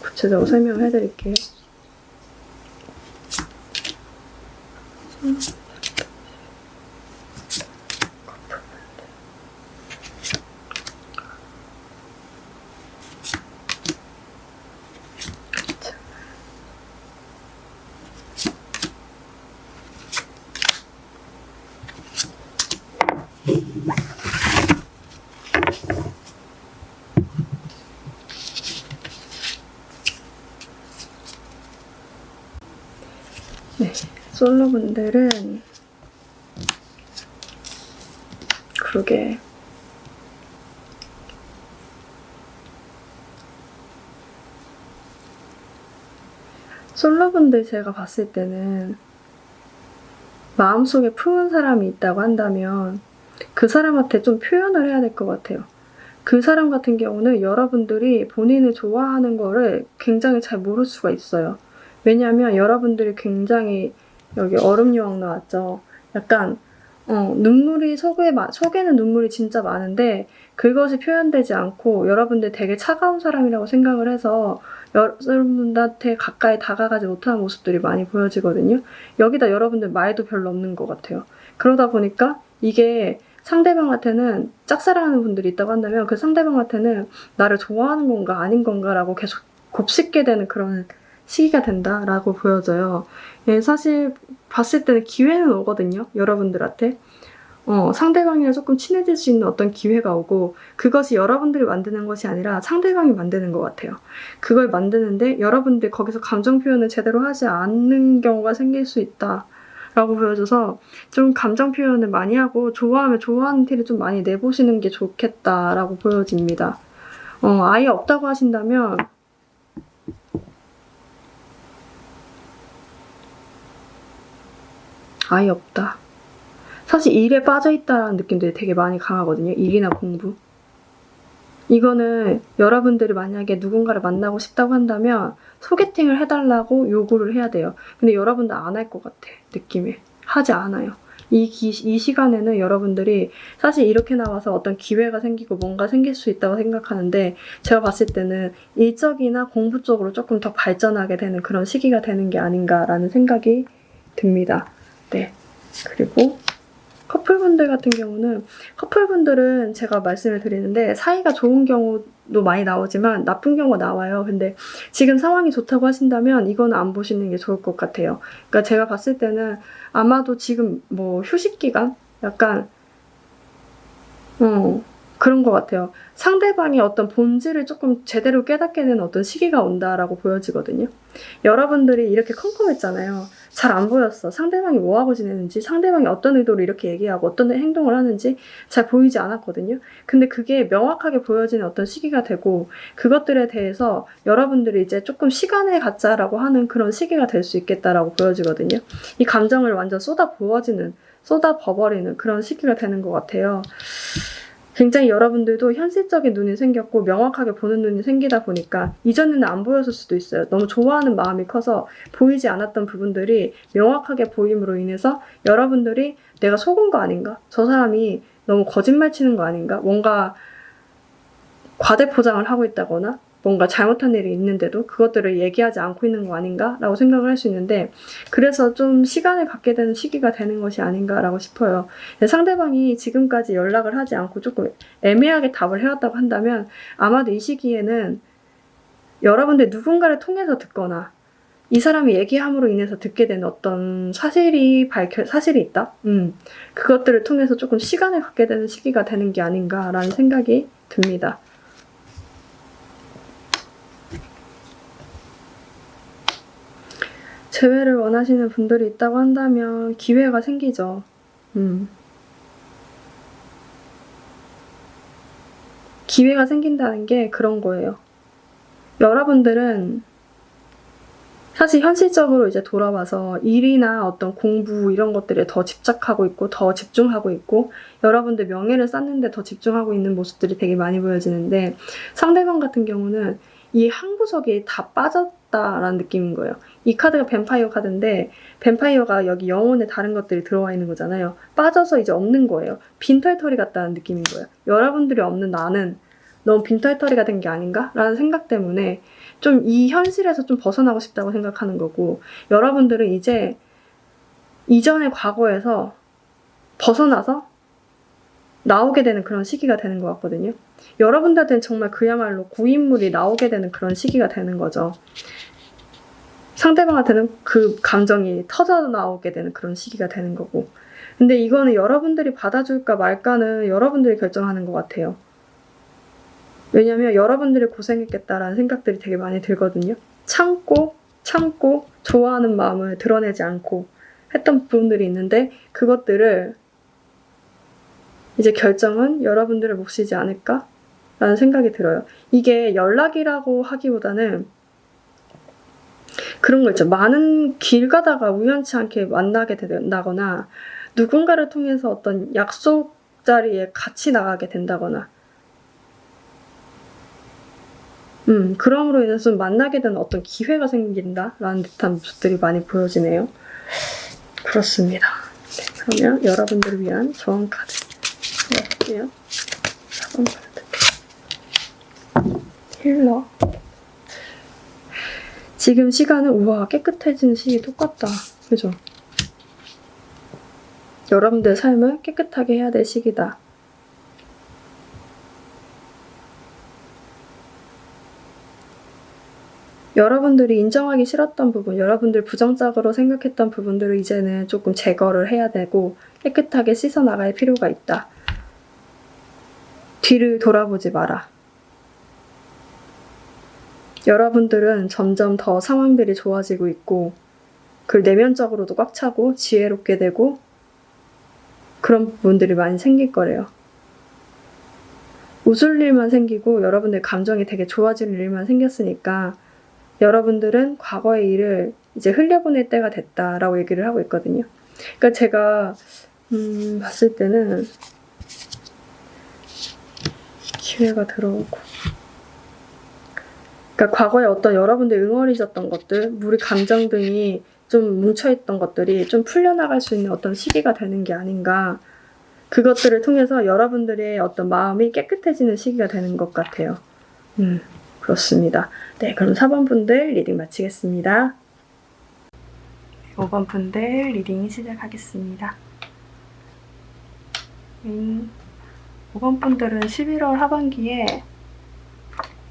구체적으로 설명을 해드릴게요. 네, 솔로분들은 그러게 솔로분들 제가 봤을 때는 마음속에 품은 사람이 있다고 한다면 그 사람한테 좀 표현을 해야 될 것 같아요. 그 사람 같은 경우는 여러분들이 본인을 좋아하는 거를 굉장히 잘 모를 수가 있어요. 왜냐하면 여러분들이 굉장히 여기 얼음유황 나왔죠. 약간 눈물이 속에는 눈물이 진짜 많은데 그것이 표현되지 않고 여러분들 되게 차가운 사람이라고 생각을 해서 여러분들한테 가까이 다가가지 못하는 모습들이 많이 보여지거든요. 여기다 여러분들 말도 별로 없는 것 같아요. 그러다 보니까 이게 상대방한테는 짝사랑하는 분들이 있다고 한다면 그 상대방한테는 나를 좋아하는 건가 아닌 건가라고 계속 곱씹게 되는 그런 시기가 된다라고 보여져요. 예, 사실 봤을 때는 기회는 오거든요. 여러분들한테. 상대방이랑 조금 친해질 수 있는 어떤 기회가 오고 그것이 여러분들이 만드는 것이 아니라 상대방이 만드는 것 같아요. 그걸 만드는데 여러분들 거기서 감정 표현을 제대로 하지 않는 경우가 생길 수 있다 라고 보여줘서 좀 감정 표현을 많이 하고 좋아하면 좋아하는 티를 좀 많이 내보시는 게 좋겠다라고 보여집니다. 아예 없다고 하신다면 아예 없다. 사실 일에 빠져있다라는 느낌들이 되게 많이 강하거든요. 일이나 공부. 이거는 여러분들이 만약에 누군가를 만나고 싶다고 한다면 소개팅을 해달라고 요구를 해야 돼요. 근데 여러분들 안 할 것 같아. 느낌에. 하지 않아요. 이 시간에는 여러분들이 사실 이렇게 나와서 어떤 기회가 생기고 뭔가 생길 수 있다고 생각하는데 제가 봤을 때는 일적이나 공부 쪽으로 조금 더 발전하게 되는 그런 시기가 되는 게 아닌가라는 생각이 듭니다. 네. 그리고 커플분들 같은 경우는 커플분들은 제가 말씀을 드리는데 사이가 좋은 경우도 많이 나오지만 나쁜 경우가 나와요. 근데 지금 상황이 좋다고 하신다면 이거는 안 보시는 게 좋을 것 같아요. 그러니까 제가 봤을 때는 아마도 지금 뭐 휴식 기간? 약간 그런 것 같아요. 상대방이 어떤 본질을 조금 제대로 깨닫게 되는 어떤 시기가 온다라고 보여지거든요. 여러분들이 이렇게 컴컴했잖아요. 잘 안 보였어. 상대방이 뭐하고 지내는지, 상대방이 어떤 의도로 이렇게 얘기하고 어떤 행동을 하는지 잘 보이지 않았거든요. 근데 그게 명확하게 보여지는 어떤 시기가 되고 그것들에 대해서 여러분들이 이제 조금 시간을 갖자라고 하는 그런 시기가 될 수 있겠다라고 보여지거든요. 이 감정을 완전 쏟아버리는 그런 시기가 되는 것 같아요. 굉장히 여러분들도 현실적인 눈이 생겼고 명확하게 보는 눈이 생기다 보니까 이전에는 안 보였을 수도 있어요. 너무 좋아하는 마음이 커서 보이지 않았던 부분들이 명확하게 보임으로 인해서 여러분들이 내가 속은 거 아닌가? 저 사람이 너무 거짓말 치는 거 아닌가? 뭔가 과대포장을 하고 있다거나 뭔가 잘못한 일이 있는데도 그것들을 얘기하지 않고 있는 거 아닌가? 라고 생각을 할 수 있는데 그래서 좀 시간을 갖게 되는 시기가 되는 것이 아닌가라고 싶어요. 상대방이 지금까지 연락을 하지 않고 조금 애매하게 답을 해왔다고 한다면 아마도 이 시기에는 여러분들 누군가를 통해서 듣거나 이 사람이 얘기함으로 인해서 듣게 된 어떤 사실이 있다? 그것들을 통해서 조금 시간을 갖게 되는 시기가 되는 게 아닌가라는 생각이 듭니다. 재회를 원하시는 분들이 있다고 한다면 기회가 생기죠. 기회가 생긴다는 게 그런 거예요. 여러분들은 사실 현실적으로 이제 돌아와서 일이나 어떤 공부 이런 것들에 더 집착하고 있고 더 집중하고 있고 여러분들 명예를 쌓는데 더 집중하고 있는 모습들이 되게 많이 보여지는데 상대방 같은 경우는 이 한 구석이 다 빠졌다라는 느낌인 거예요. 이 카드가 뱀파이어 카드인데 뱀파이어가 여기 영혼에 다른 것들이 들어와 있는 거잖아요. 빠져서 이제 없는 거예요. 빈털터리 같다는 느낌인 거예요. 여러분들이 없는 나는 너무 빈털터리가 된 게 아닌가? 라는 생각 때문에 좀 이 현실에서 좀 벗어나고 싶다고 생각하는 거고 여러분들은 이제 이전의 과거에서 벗어나서 나오게 되는 그런 시기가 되는 것 같거든요. 여러분들한테는 정말 그야말로 구인물이 나오게 되는 그런 시기가 되는 거죠. 상대방한테는 그 감정이 터져 나오게 되는 그런 시기가 되는 거고 근데 이거는 여러분들이 받아줄까 말까는 여러분들이 결정하는 것 같아요. 왜냐면 여러분들이 고생했겠다라는 생각들이 되게 많이 들거든요. 참고 좋아하는 마음을 드러내지 않고 했던 부분들이 있는데 그것들을 이제 결정은 여러분들의 몫이지 않을까라는 생각이 들어요. 이게 연락이라고 하기보다는 그런 거 있죠. 많은 길 가다가 우연치 않게 만나게 된다거나 누군가를 통해서 어떤 약속 자리에 같이 나가게 된다거나 그럼으로 인해서 좀 만나게 되는 어떤 기회가 생긴다라는 듯한 모습들이 많이 보여지네요. 그렇습니다. 네, 그러면 여러분들을 위한 조언 카드 볼게요. 4번 카드. 힐러. 지금 시간은 우와 깨끗해지는 시기 똑같다. 그죠? 여러분들의 삶을 깨끗하게 해야 될 시기다. 여러분들이 인정하기 싫었던 부분, 여러분들 부정적으로 생각했던 부분들을 이제는 조금 제거를 해야 되고 깨끗하게 씻어나갈 필요가 있다. 뒤를 돌아보지 마라. 여러분들은 점점 더 상황들이 좋아지고 있고 그 내면적으로도 꽉 차고 지혜롭게 되고 그런 부분들이 많이 생길 거래요. 웃을 일만 생기고 여러분들 감정이 되게 좋아지는 일만 생겼으니까 여러분들은 과거의 일을 이제 흘려보낼 때가 됐다라고 얘기를 하고 있거든요. 그러니까 제가 봤을 때는 기회가 들어오고, 그러니까 과거에 어떤 여러분들 응어리셨던 것들, 우리 감정 등이 좀 뭉쳐있던 것들이 좀 풀려나갈 수 있는 어떤 시기가 되는 게 아닌가. 그것들을 통해서 여러분들의 어떤 마음이 깨끗해지는 시기가 되는 것 같아요. 그렇습니다. 네, 그럼 4번 분들 리딩 마치겠습니다. 5번 분들 리딩 시작하겠습니다. 5번 분들은 11월 하반기에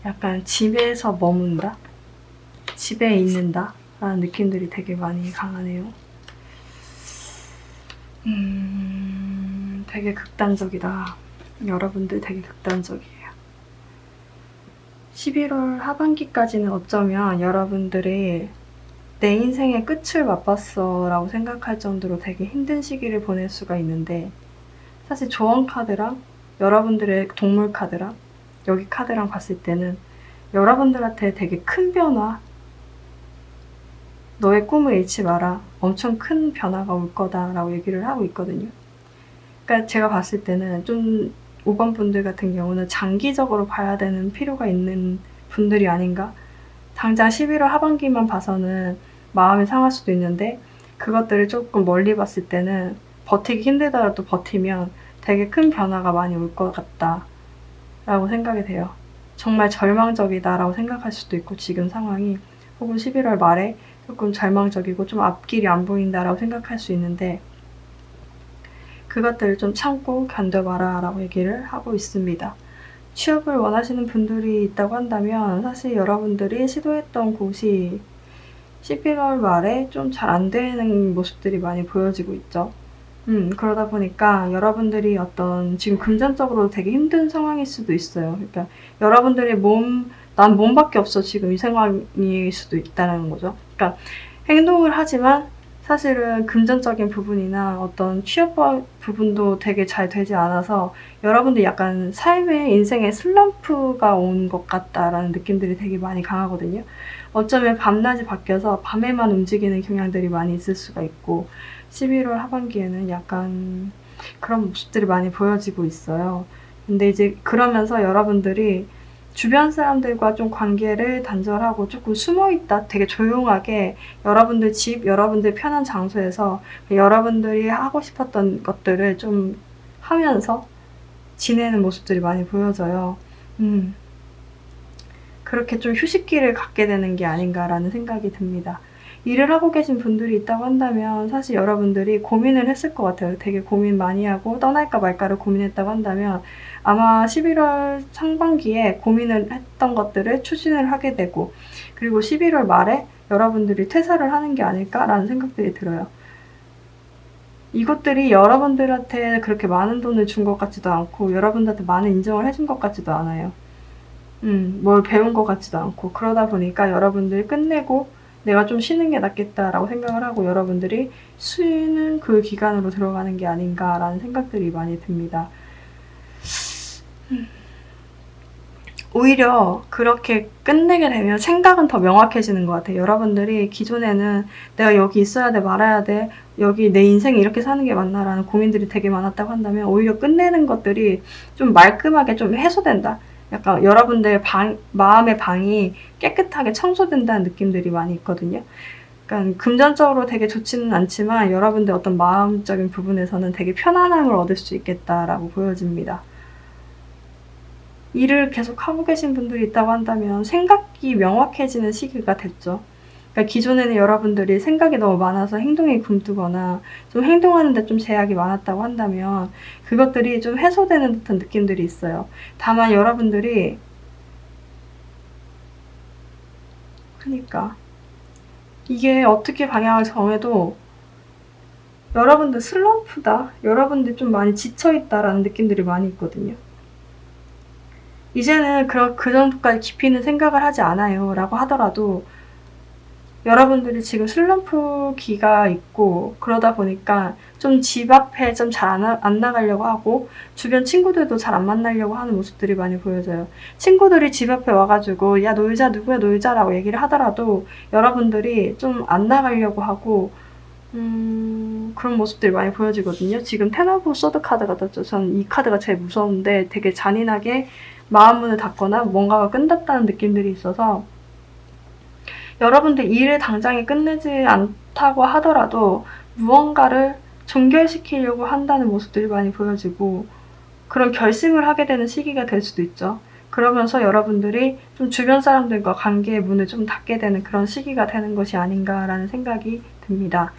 약간 집에서 머문다? 집에 있는다? 라는 느낌들이 되게 많이 강하네요. 되게 극단적이다. 여러분들 되게 극단적이에요. 11월 하반기까지는 어쩌면 여러분들이 내 인생의 끝을 맛봤어 라고 생각할 정도로 되게 힘든 시기를 보낼 수가 있는데, 사실 조언 카드랑 여러분들의 동물 카드랑 여기 카드랑 봤을 때는 여러분들한테 되게 큰 변화, 너의 꿈을 잃지 마라, 엄청 큰 변화가 올 거다 라고 얘기를 하고 있거든요. 그러니까 제가 봤을 때는 좀 5번 분들 같은 경우는 장기적으로 봐야 되는 필요가 있는 분들이 아닌가. 당장 11월 하반기만 봐서는 마음이 상할 수도 있는데 그것들을 조금 멀리 봤을 때는 버티기 힘들더라도 버티면 되게 큰 변화가 많이 올 것 같다 라고 생각이 돼요. 정말 절망적이다 라고 생각할 수도 있고, 지금 상황이, 혹은 11월 말에 조금 절망적이고 좀 앞길이 안 보인다 라고 생각할 수 있는데, 그것들을 좀 참고 견뎌봐라 라고 얘기를 하고 있습니다. 취업을 원하시는 분들이 있다고 한다면 사실 여러분들이 시도했던 곳이 11월 말에 좀 잘 안 되는 모습들이 많이 보여지고 있죠. 그러다 보니까 여러분들이 어떤 지금 금전적으로 되게 힘든 상황일 수도 있어요. 그러니까 여러분들이 난 몸밖에 없어 지금 이 상황일 수도 있다는 거죠. 그러니까 행동을 하지만 사실은 금전적인 부분이나 어떤 취업 부분도 되게 잘 되지 않아서 여러분들 약간 삶의 인생의 슬럼프가 온 것 같다라는 느낌들이 되게 많이 강하거든요. 어쩌면 밤낮이 바뀌어서 밤에만 움직이는 경향들이 많이 있을 수가 있고, 11월 하반기에는 약간 그런 모습들이 많이 보여지고 있어요. 근데 이제 그러면서 여러분들이 주변 사람들과 좀 관계를 단절하고 조금 숨어있다, 되게 조용하게 여러분들 집, 여러분들 편한 장소에서 여러분들이 하고 싶었던 것들을 좀 하면서 지내는 모습들이 많이 보여져요. 그렇게 좀 휴식기를 갖게 되는 게 아닌가라는 생각이 듭니다. 일을 하고 계신 분들이 있다고 한다면 사실 여러분들이 고민을 했을 것 같아요. 되게 고민 많이 하고 떠날까 말까를 고민했다고 한다면 아마 11월 상반기에 고민을 했던 것들을 추진을 하게 되고, 그리고 11월 말에 여러분들이 퇴사를 하는 게 아닐까라는 생각들이 들어요. 이것들이 여러분들한테 그렇게 많은 돈을 준 것 같지도 않고 여러분들한테 많은 인정을 해준 것 같지도 않아요. 뭘 배운 것 같지도 않고, 그러다 보니까 여러분들이 끝내고 내가 좀 쉬는 게 낫겠다라고 생각을 하고 여러분들이 쉬는 그 기간으로 들어가는 게 아닌가라는 생각들이 많이 듭니다. 오히려 그렇게 끝내게 되면 생각은 더 명확해지는 것 같아요. 여러분들이 기존에는 내가 여기 있어야 돼, 말아야 돼, 여기 내 인생이 이렇게 사는 게 맞나라는 고민들이 되게 많았다고 한다면 오히려 끝내는 것들이 좀 말끔하게 좀 해소된다. 약간 여러분들 마음의 방이 깨끗하게 청소된다는 느낌들이 많이 있거든요. 그러니까 금전적으로 되게 좋지는 않지만 여러분들 어떤 마음적인 부분에서는 되게 편안함을 얻을 수 있겠다라고 보여집니다. 일을 계속 하고 계신 분들이 있다고 한다면 생각이 명확해지는 시기가 됐죠. 그러니까 기존에는 여러분들이 생각이 너무 많아서 행동이 굼뜨거나 좀 행동하는데 좀 제약이 많았다고 한다면 그것들이 좀 해소되는 듯한 느낌들이 있어요. 다만 여러분들이 그러니까 이게 어떻게 방향을 정해도 여러분들 슬럼프다, 여러분들 좀 많이 지쳐있다라는 느낌들이 많이 있거든요. 이제는 그 정도까지 깊이는 생각을 하지 않아요 라고 하더라도 여러분들이 지금 슬럼프기가 있고 그러다 보니까 좀 집 앞에 좀 잘 안 나가려고 하고 주변 친구들도 잘 안 만나려고 하는 모습들이 많이 보여져요. 친구들이 집 앞에 와가지고 야 놀자 누구야 놀자라고 얘기를 하더라도 여러분들이 좀 안 나가려고 하고 그런 모습들이 많이 보여지거든요. 지금 텐 오브 소드 카드가 떴죠. 저는 이 카드가 제일 무서운데 되게 잔인하게 마음문을 닫거나 뭔가가 끝났다는 느낌들이 있어서 여러분들 일을 당장에 끝내지 않다고 하더라도 무언가를 종결시키려고 한다는 모습들이 많이 보여지고 그런 결심을 하게 되는 시기가 될 수도 있죠. 그러면서 여러분들이 좀 주변 사람들과 관계의 문을 좀 닫게 되는 그런 시기가 되는 것이 아닌가라는 생각이 듭니다.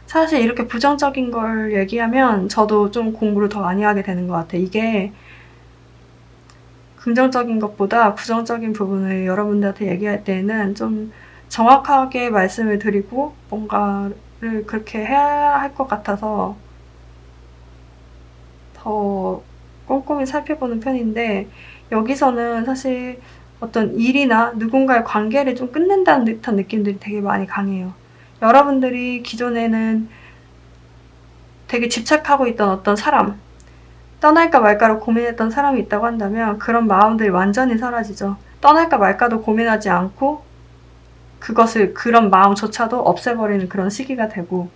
사실 이렇게 부정적인 걸 얘기하면 저도 좀 공부를 더 많이 하게 되는 것 같아요. 이게 긍정적인 것보다 부정적인 부분을 여러분들한테 얘기할 때는 좀 정확하게 말씀을 드리고 뭔가를 그렇게 해야 할 것 같아서 더 꼼꼼히 살펴보는 편인데 여기서는 사실 어떤 일이나 누군가의 관계를 좀 끝낸다는 듯한 느낌들이 되게 많이 강해요. 여러분들이 기존에는 되게 집착하고 있던 어떤 사람, 떠날까 말까로 고민했던 사람이 있다고 한다면 그런 마음들이 완전히 사라지죠. 떠날까 말까도 고민하지 않고 그런 마음조차도 없애버리는 그런 시기가 되고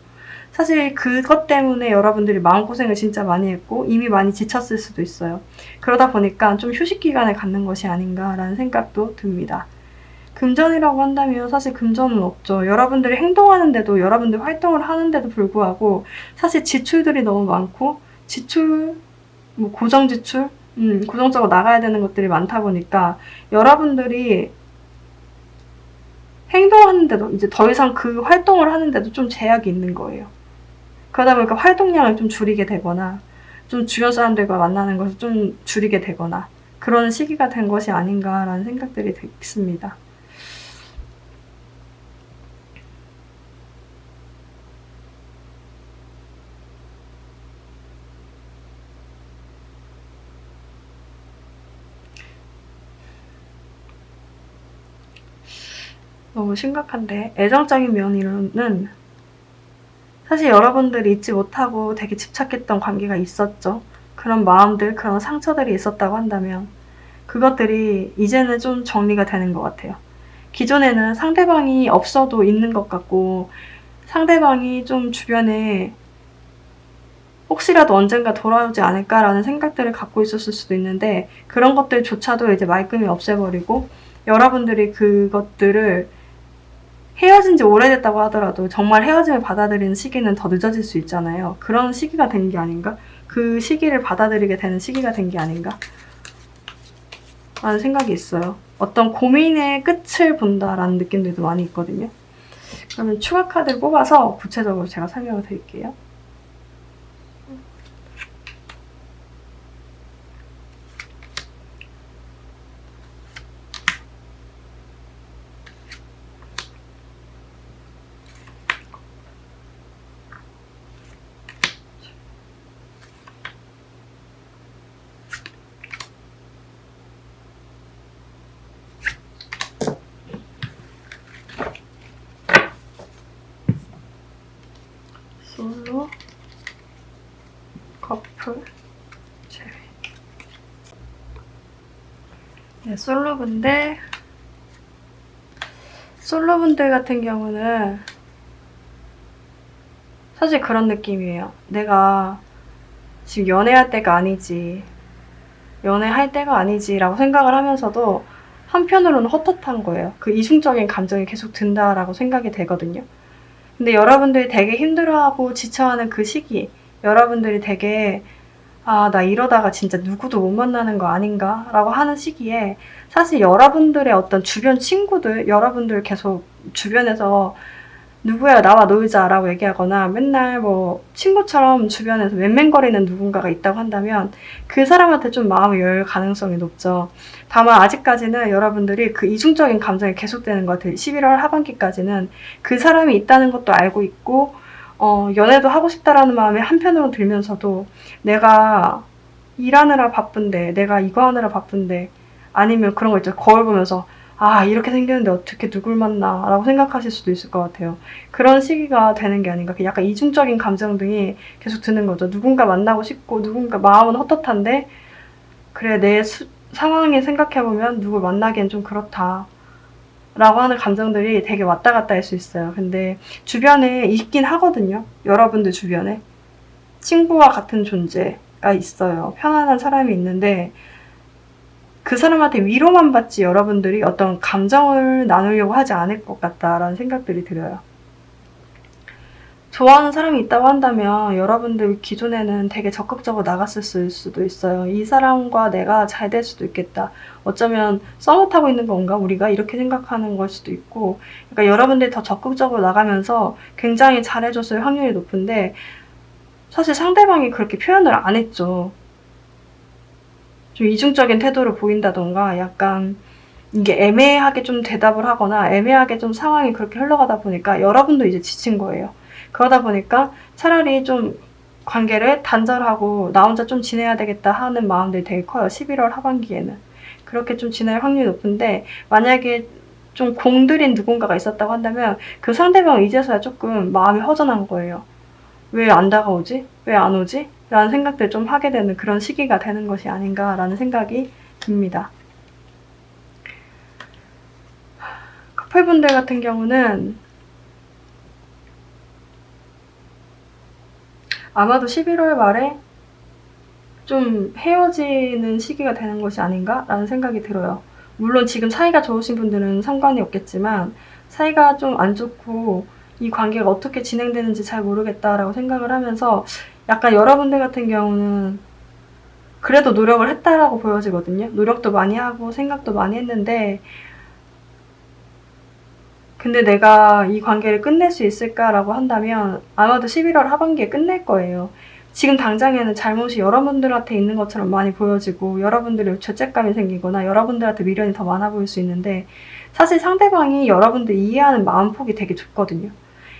사실 그것 때문에 여러분들이 마음고생을 진짜 많이 했고 이미 많이 지쳤을 수도 있어요. 그러다 보니까 좀 휴식 기간을 갖는 것이 아닌가라는 생각도 듭니다. 금전이라고 한다면 사실 금전은 없죠. 여러분들이 행동하는데도 여러분들 활동을 하는데도 불구하고 사실 지출들이 너무 많고 지출 고정 지출? 고정적으로 나가야 되는 것들이 많다 보니까 여러분들이 행동하는데도 이제 더 이상 그 활동을 하는데도 좀 제약이 있는 거예요. 그러다 보니까 활동량을 좀 줄이게 되거나 좀 주변 사람들과 만나는 것을 좀 줄이게 되거나 그런 시기가 된 것이 아닌가라는 생각들이 듭니다. 너무 심각한데 애정적인 면으로는 사실 여러분들이 잊지 못하고 되게 집착했던 관계가 있었죠. 그런 마음들, 그런 상처들이 있었다고 한다면 그것들이 이제는 좀 정리가 되는 것 같아요. 기존에는 상대방이 없어도 있는 것 같고 상대방이 좀 주변에 혹시라도 언젠가 돌아오지 않을까라는 생각들을 갖고 있었을 수도 있는데 그런 것들조차도 이제 말끔히 없애버리고 여러분들이 그것들을 헤어진 지 오래됐다고 하더라도 정말 헤어짐을 받아들이는 시기는 더 늦어질 수 있잖아요. 그런 시기가 된 게 아닌가? 그 시기를 받아들이게 되는 시기가 된 게 아닌가? 라는 생각이 있어요. 어떤 고민의 끝을 본다라는 느낌들도 많이 있거든요. 그러면 추가 카드를 뽑아서 구체적으로 제가 설명을 드릴게요. 솔로, 커플, 제외. 네, 솔로분들 같은 경우는 사실 그런 느낌이에요. 내가 지금 연애할 때가 아니지, 연애할 때가 아니지라고 생각을 하면서도 한편으로는 헛헛한 거예요. 그 이중적인 감정이 계속 든다라고 생각이 되거든요. 근데 여러분들이 되게 힘들어하고 지쳐하는 그 시기, 여러분들이 되게 나 이러다가 진짜 누구도 못 만나는 거 아닌가? 라고 하는 시기에 사실 여러분들의 어떤 주변 친구들, 여러분들 계속 주변에서 누구야 나와 놀자 라고 얘기하거나 맨날 뭐 친구처럼 주변에서 맹맹거리는 누군가가 있다고 한다면 그 사람한테 좀 마음을 열 가능성이 높죠. 다만 아직까지는 여러분들이 그 이중적인 감정이 계속되는 것 같아요. 11월 하반기까지는 그 사람이 있다는 것도 알고 있고 연애도 하고 싶다라는 마음이 한편으로 들면서도 내가 일하느라 바쁜데 내가 이거 하느라 바쁜데 아니면 그런 거 있죠. 거울 보면서 아, 이렇게 생겼는데 어떻게 누굴 만나? 라고 생각하실 수도 있을 것 같아요. 그런 시기가 되는 게 아닌가. 약간 이중적인 감정들이 계속 드는 거죠. 누군가 만나고 싶고, 누군가 마음은 헛헛한데, 그래, 상황에 생각해보면 누굴 만나기엔 좀 그렇다. 라고 하는 감정들이 되게 왔다 갔다 할 수 있어요. 근데 주변에 있긴 하거든요. 여러분들 주변에. 친구와 같은 존재가 있어요. 편안한 사람이 있는데, 그 사람한테 위로만 받지 여러분들이 어떤 감정을 나누려고 하지 않을 것 같다라는 생각들이 들어요. 좋아하는 사람이 있다고 한다면 여러분들 기존에는 되게 적극적으로 나갔을 수도 있어요. 이 사람과 내가 잘 될 수도 있겠다. 어쩌면 썸을 타고 있는 건가? 우리가 이렇게 생각하는 걸 수도 있고, 그러니까 여러분들이 더 적극적으로 나가면서 굉장히 잘해줬을 확률이 높은데, 사실 상대방이 그렇게 표현을 안 했죠. 좀 이중적인 태도를 보인다던가, 약간 이게 애매하게 좀 대답을 하거나 애매하게 좀 상황이 그렇게 흘러가다 보니까 여러분도 이제 지친 거예요. 그러다 보니까 차라리 좀 관계를 단절하고 나 혼자 좀 지내야 되겠다 하는 마음들이 되게 커요. 11월 하반기에는. 그렇게 좀 지낼 확률이 높은데, 만약에 좀 공들인 누군가가 있었다고 한다면 그 상대방은 이제서야 조금 마음이 허전한 거예요. 왜 안 다가오지? 왜 안 오지? 라는 생각들 좀 하게 되는 그런 시기가 되는 것이 아닌가라는 생각이 듭니다. 커플분들 같은 경우는 아마도 11월 말에 좀 헤어지는 시기가 되는 것이 아닌가라는 생각이 들어요. 물론 지금 사이가 좋으신 분들은 상관이 없겠지만, 사이가 좀 안 좋고 이 관계가 어떻게 진행되는지 잘 모르겠다라고 생각을 하면서 약간 여러분들 같은 경우는 그래도 노력을 했다라고 보여지거든요. 노력도 많이 하고 생각도 많이 했는데, 근데 내가 이 관계를 끝낼 수 있을까라고 한다면 아마도 11월 하반기에 끝낼 거예요. 지금 당장에는 잘못이 여러분들한테 있는 것처럼 많이 보여지고, 여러분들이 죄책감이 생기거나 여러분들한테 미련이 더 많아 보일 수 있는데, 사실 상대방이 여러분들 이해하는 마음폭이 되게 좁거든요.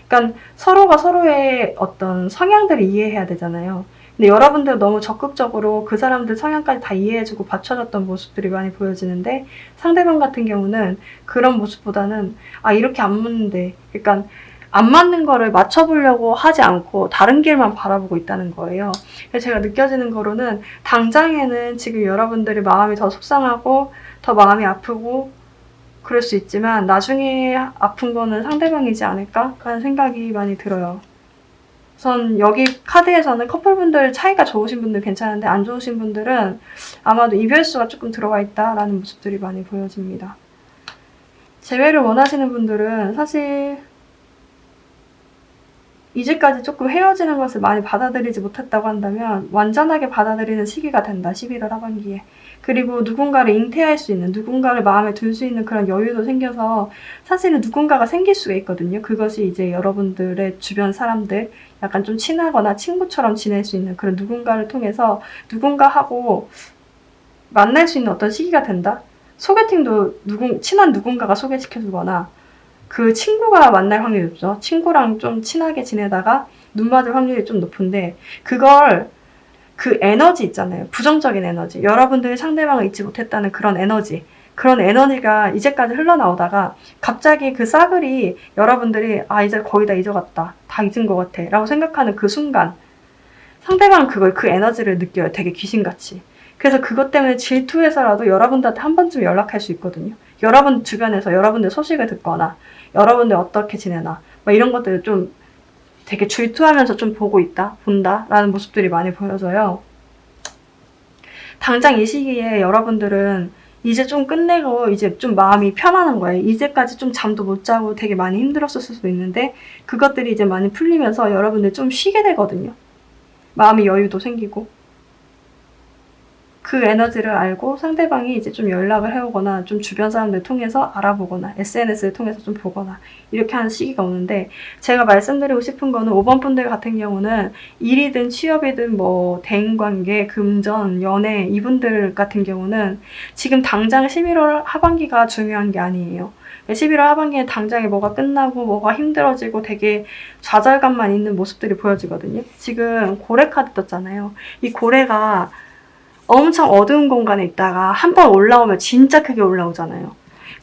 그러니까 서로가 서로의 어떤 성향들을 이해해야 되잖아요. 근데 여러분들 너무 적극적으로 그 사람들 성향까지 다 이해해주고 받쳐줬던 모습들이 많이 보여지는데, 상대방 같은 경우는 그런 모습보다는 아, 이렇게 안 맞는데, 그러니까 안 맞는 거를 맞춰보려고 하지 않고 다른 길만 바라보고 있다는 거예요. 그래서 제가 느껴지는 거로는 당장에는 지금 여러분들이 마음이 더 속상하고 더 마음이 아프고 그럴 수 있지만, 나중에 아픈 거는 상대방이지 않을까라는 생각이 많이 들어요. 우선 여기 카드에서는 커플분들 차이가 좋으신 분들 괜찮은데, 안 좋으신 분들은 아마도 이별수가 조금 들어와 있다라는 모습들이 많이 보여집니다. 재회를 원하시는 분들은 사실 이제까지 조금 헤어지는 것을 많이 받아들이지 못했다고 한다면 완전하게 받아들이는 시기가 된다, 11월 하반기에. 그리고 누군가를 잉태할 수 있는, 누군가를 마음에 둘 수 있는 그런 여유도 생겨서 사실은 누군가가 생길 수가 있거든요. 그것이 이제 여러분들의 주변 사람들, 약간 좀 친하거나 친구처럼 지낼 수 있는 그런 누군가를 통해서 누군가하고 만날 수 있는 어떤 시기가 된다? 소개팅도 친한 누군가가 소개시켜주거나, 그 친구가 만날 확률이 높죠. 친구랑 좀 친하게 지내다가 눈 맞을 확률이 좀 높은데, 그 에너지 있잖아요. 부정적인 에너지. 여러분들이 상대방을 잊지 못했다는 그런 에너지가 이제까지 흘러나오다가 갑자기 그 싸그리 여러분들이 아, 이제 거의 다 잊어갔다, 다 잊은 것 같아 라고 생각하는 그 순간 상대방은 그 에너지를 느껴요. 되게 귀신같이. 그래서 그것 때문에 질투해서라도 여러분들한테 한 번쯤 연락할 수 있거든요. 여러분 주변에서 여러분들 소식을 듣거나 여러분들 어떻게 지내나 막 이런 것들을 좀 되게 질투하면서 좀 본다 라는 모습들이 많이 보여져요. 당장 이 시기에 여러분들은 이제 좀 끝내고 이제 좀 마음이 편안한 거예요. 이제까지 좀 잠도 못 자고 되게 많이 힘들었을 수도 있는데, 그것들이 이제 많이 풀리면서 여러분들 좀 쉬게 되거든요. 마음의 여유도 생기고. 그 에너지를 알고 상대방이 이제 좀 연락을 해오거나 좀 주변 사람들 통해서 알아보거나 SNS를 통해서 좀 보거나 이렇게 하는 시기가 오는데, 제가 말씀드리고 싶은 거는 5번 분들 같은 경우는 일이든 취업이든 뭐 대인관계, 금전, 연애, 이분들 같은 경우는 지금 당장 11월 하반기가 중요한 게 아니에요. 11월 하반기에 당장에 뭐가 끝나고 뭐가 힘들어지고 되게 좌절감만 있는 모습들이 보여지거든요. 지금 고래 카드 떴잖아요. 이 고래가 엄청 어두운 공간에 있다가 한 번 올라오면 진짜 크게 올라오잖아요.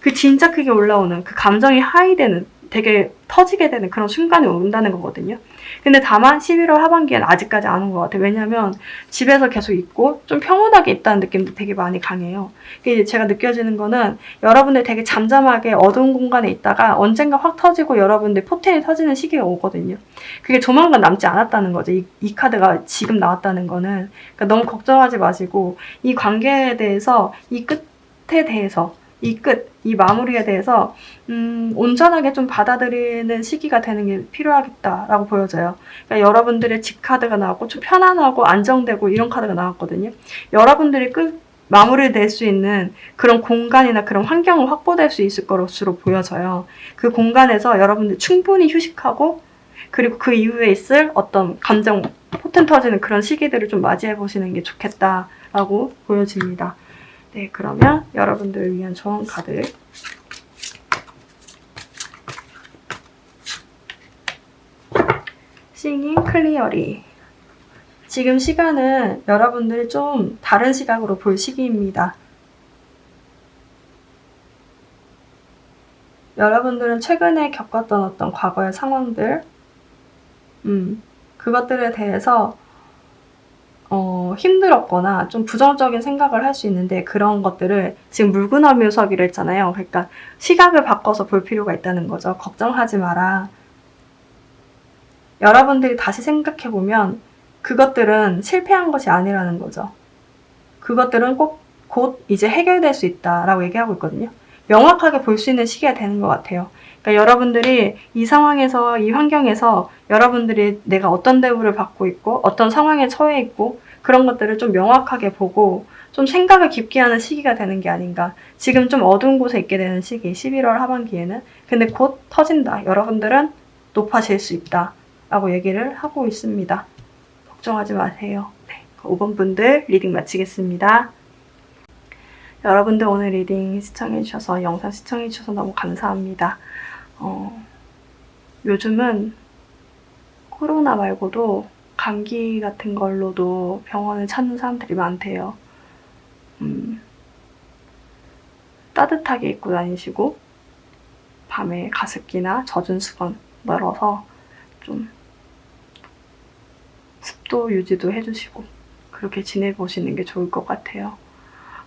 그 진짜 크게 올라오는 그 감정이 하이되는 되게 터지게 되는 그런 순간이 온다는 거거든요. 근데 다만 11월 하반기엔 아직까지 안 온 것 같아요. 왜냐면 집에서 계속 있고 좀 평온하게 있다는 느낌도 되게 많이 강해요. 이제 제가 느껴지는 거는 여러분들 되게 잠잠하게 어두운 공간에 있다가 언젠가 확 터지고 여러분들 포텐이 터지는 시기가 오거든요. 그게 조만간 남지 않았다는 거죠. 이 카드가 지금 나왔다는 거는. 그러니까 너무 걱정하지 마시고 이 관계에 대해서 이 끝에 대해서 이 마무리에 대해서 온전하게 좀 받아들이는 시기가 되는 게 필요하겠다라고 보여져요. 그러니까 여러분들의 집 카드가 나왔고 좀 편안하고 안정되고 이런 카드가 나왔거든요. 여러분들이 마무리를 낼 수 있는 그런 공간이나 그런 환경을 확보될 수 있을 것으로 보여져요. 그 공간에서 여러분들 충분히 휴식하고 그리고 그 이후에 있을 어떤 감정 포텐 터지는 그런 시기들을 좀 맞이해 보시는 게 좋겠다라고 보여집니다. 네, 그러면 여러분들을 위한 조언 카드 Singing Clearly. 지금 시간은 여러분들이 좀 다른 시각으로 볼 시기입니다. 여러분들은 최근에 겪었던 어떤 과거의 상황들 그것들에 대해서 힘들었거나 좀 부정적인 생각을 할 수 있는데 그런 것들을 지금 물구나 묘석이라 했잖아요. 그러니까 시각을 바꿔서 볼 필요가 있다는 거죠. 걱정하지 마라. 여러분들이 다시 생각해보면 그것들은 실패한 것이 아니라는 거죠. 그것들은 곧 이제 해결될 수 있다라고 얘기하고 있거든요. 명확하게 볼 수 있는 시기가 되는 것 같아요. 그러니까 여러분들이 이 상황에서, 이 환경에서 여러분들이 내가 어떤 대우를 받고 있고 어떤 상황에 처해 있고 그런 것들을 좀 명확하게 보고 좀 생각을 깊게 하는 시기가 되는 게 아닌가. 지금 좀 어두운 곳에 있게 되는 시기, 11월 하반기에는. 근데 곧 터진다. 여러분들은 높아질 수 있다. 라고 얘기를 하고 있습니다. 걱정하지 마세요. 네, 5번 분들 리딩 마치겠습니다. 여러분들 오늘 리딩 시청해주셔서, 영상 시청해주셔서 너무 감사합니다. 요즘은 코로나 말고도 감기 같은 걸로도 병원을 찾는 사람들이 많대요. 따뜻하게 입고 다니시고 밤에 가습기나 젖은 수건 널어서 좀 습도 유지도 해주시고 그렇게 지내보시는 게 좋을 것 같아요.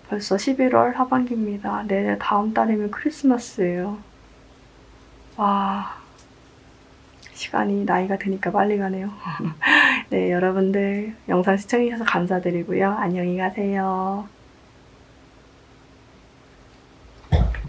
벌써 11월 하반기입니다. 내일 다음 달이면 크리스마스예요. 와, 시간이 나이가 드니까 빨리 가네요. 네, 여러분들 영상 시청해주셔서 감사드리고요. 안녕히 가세요.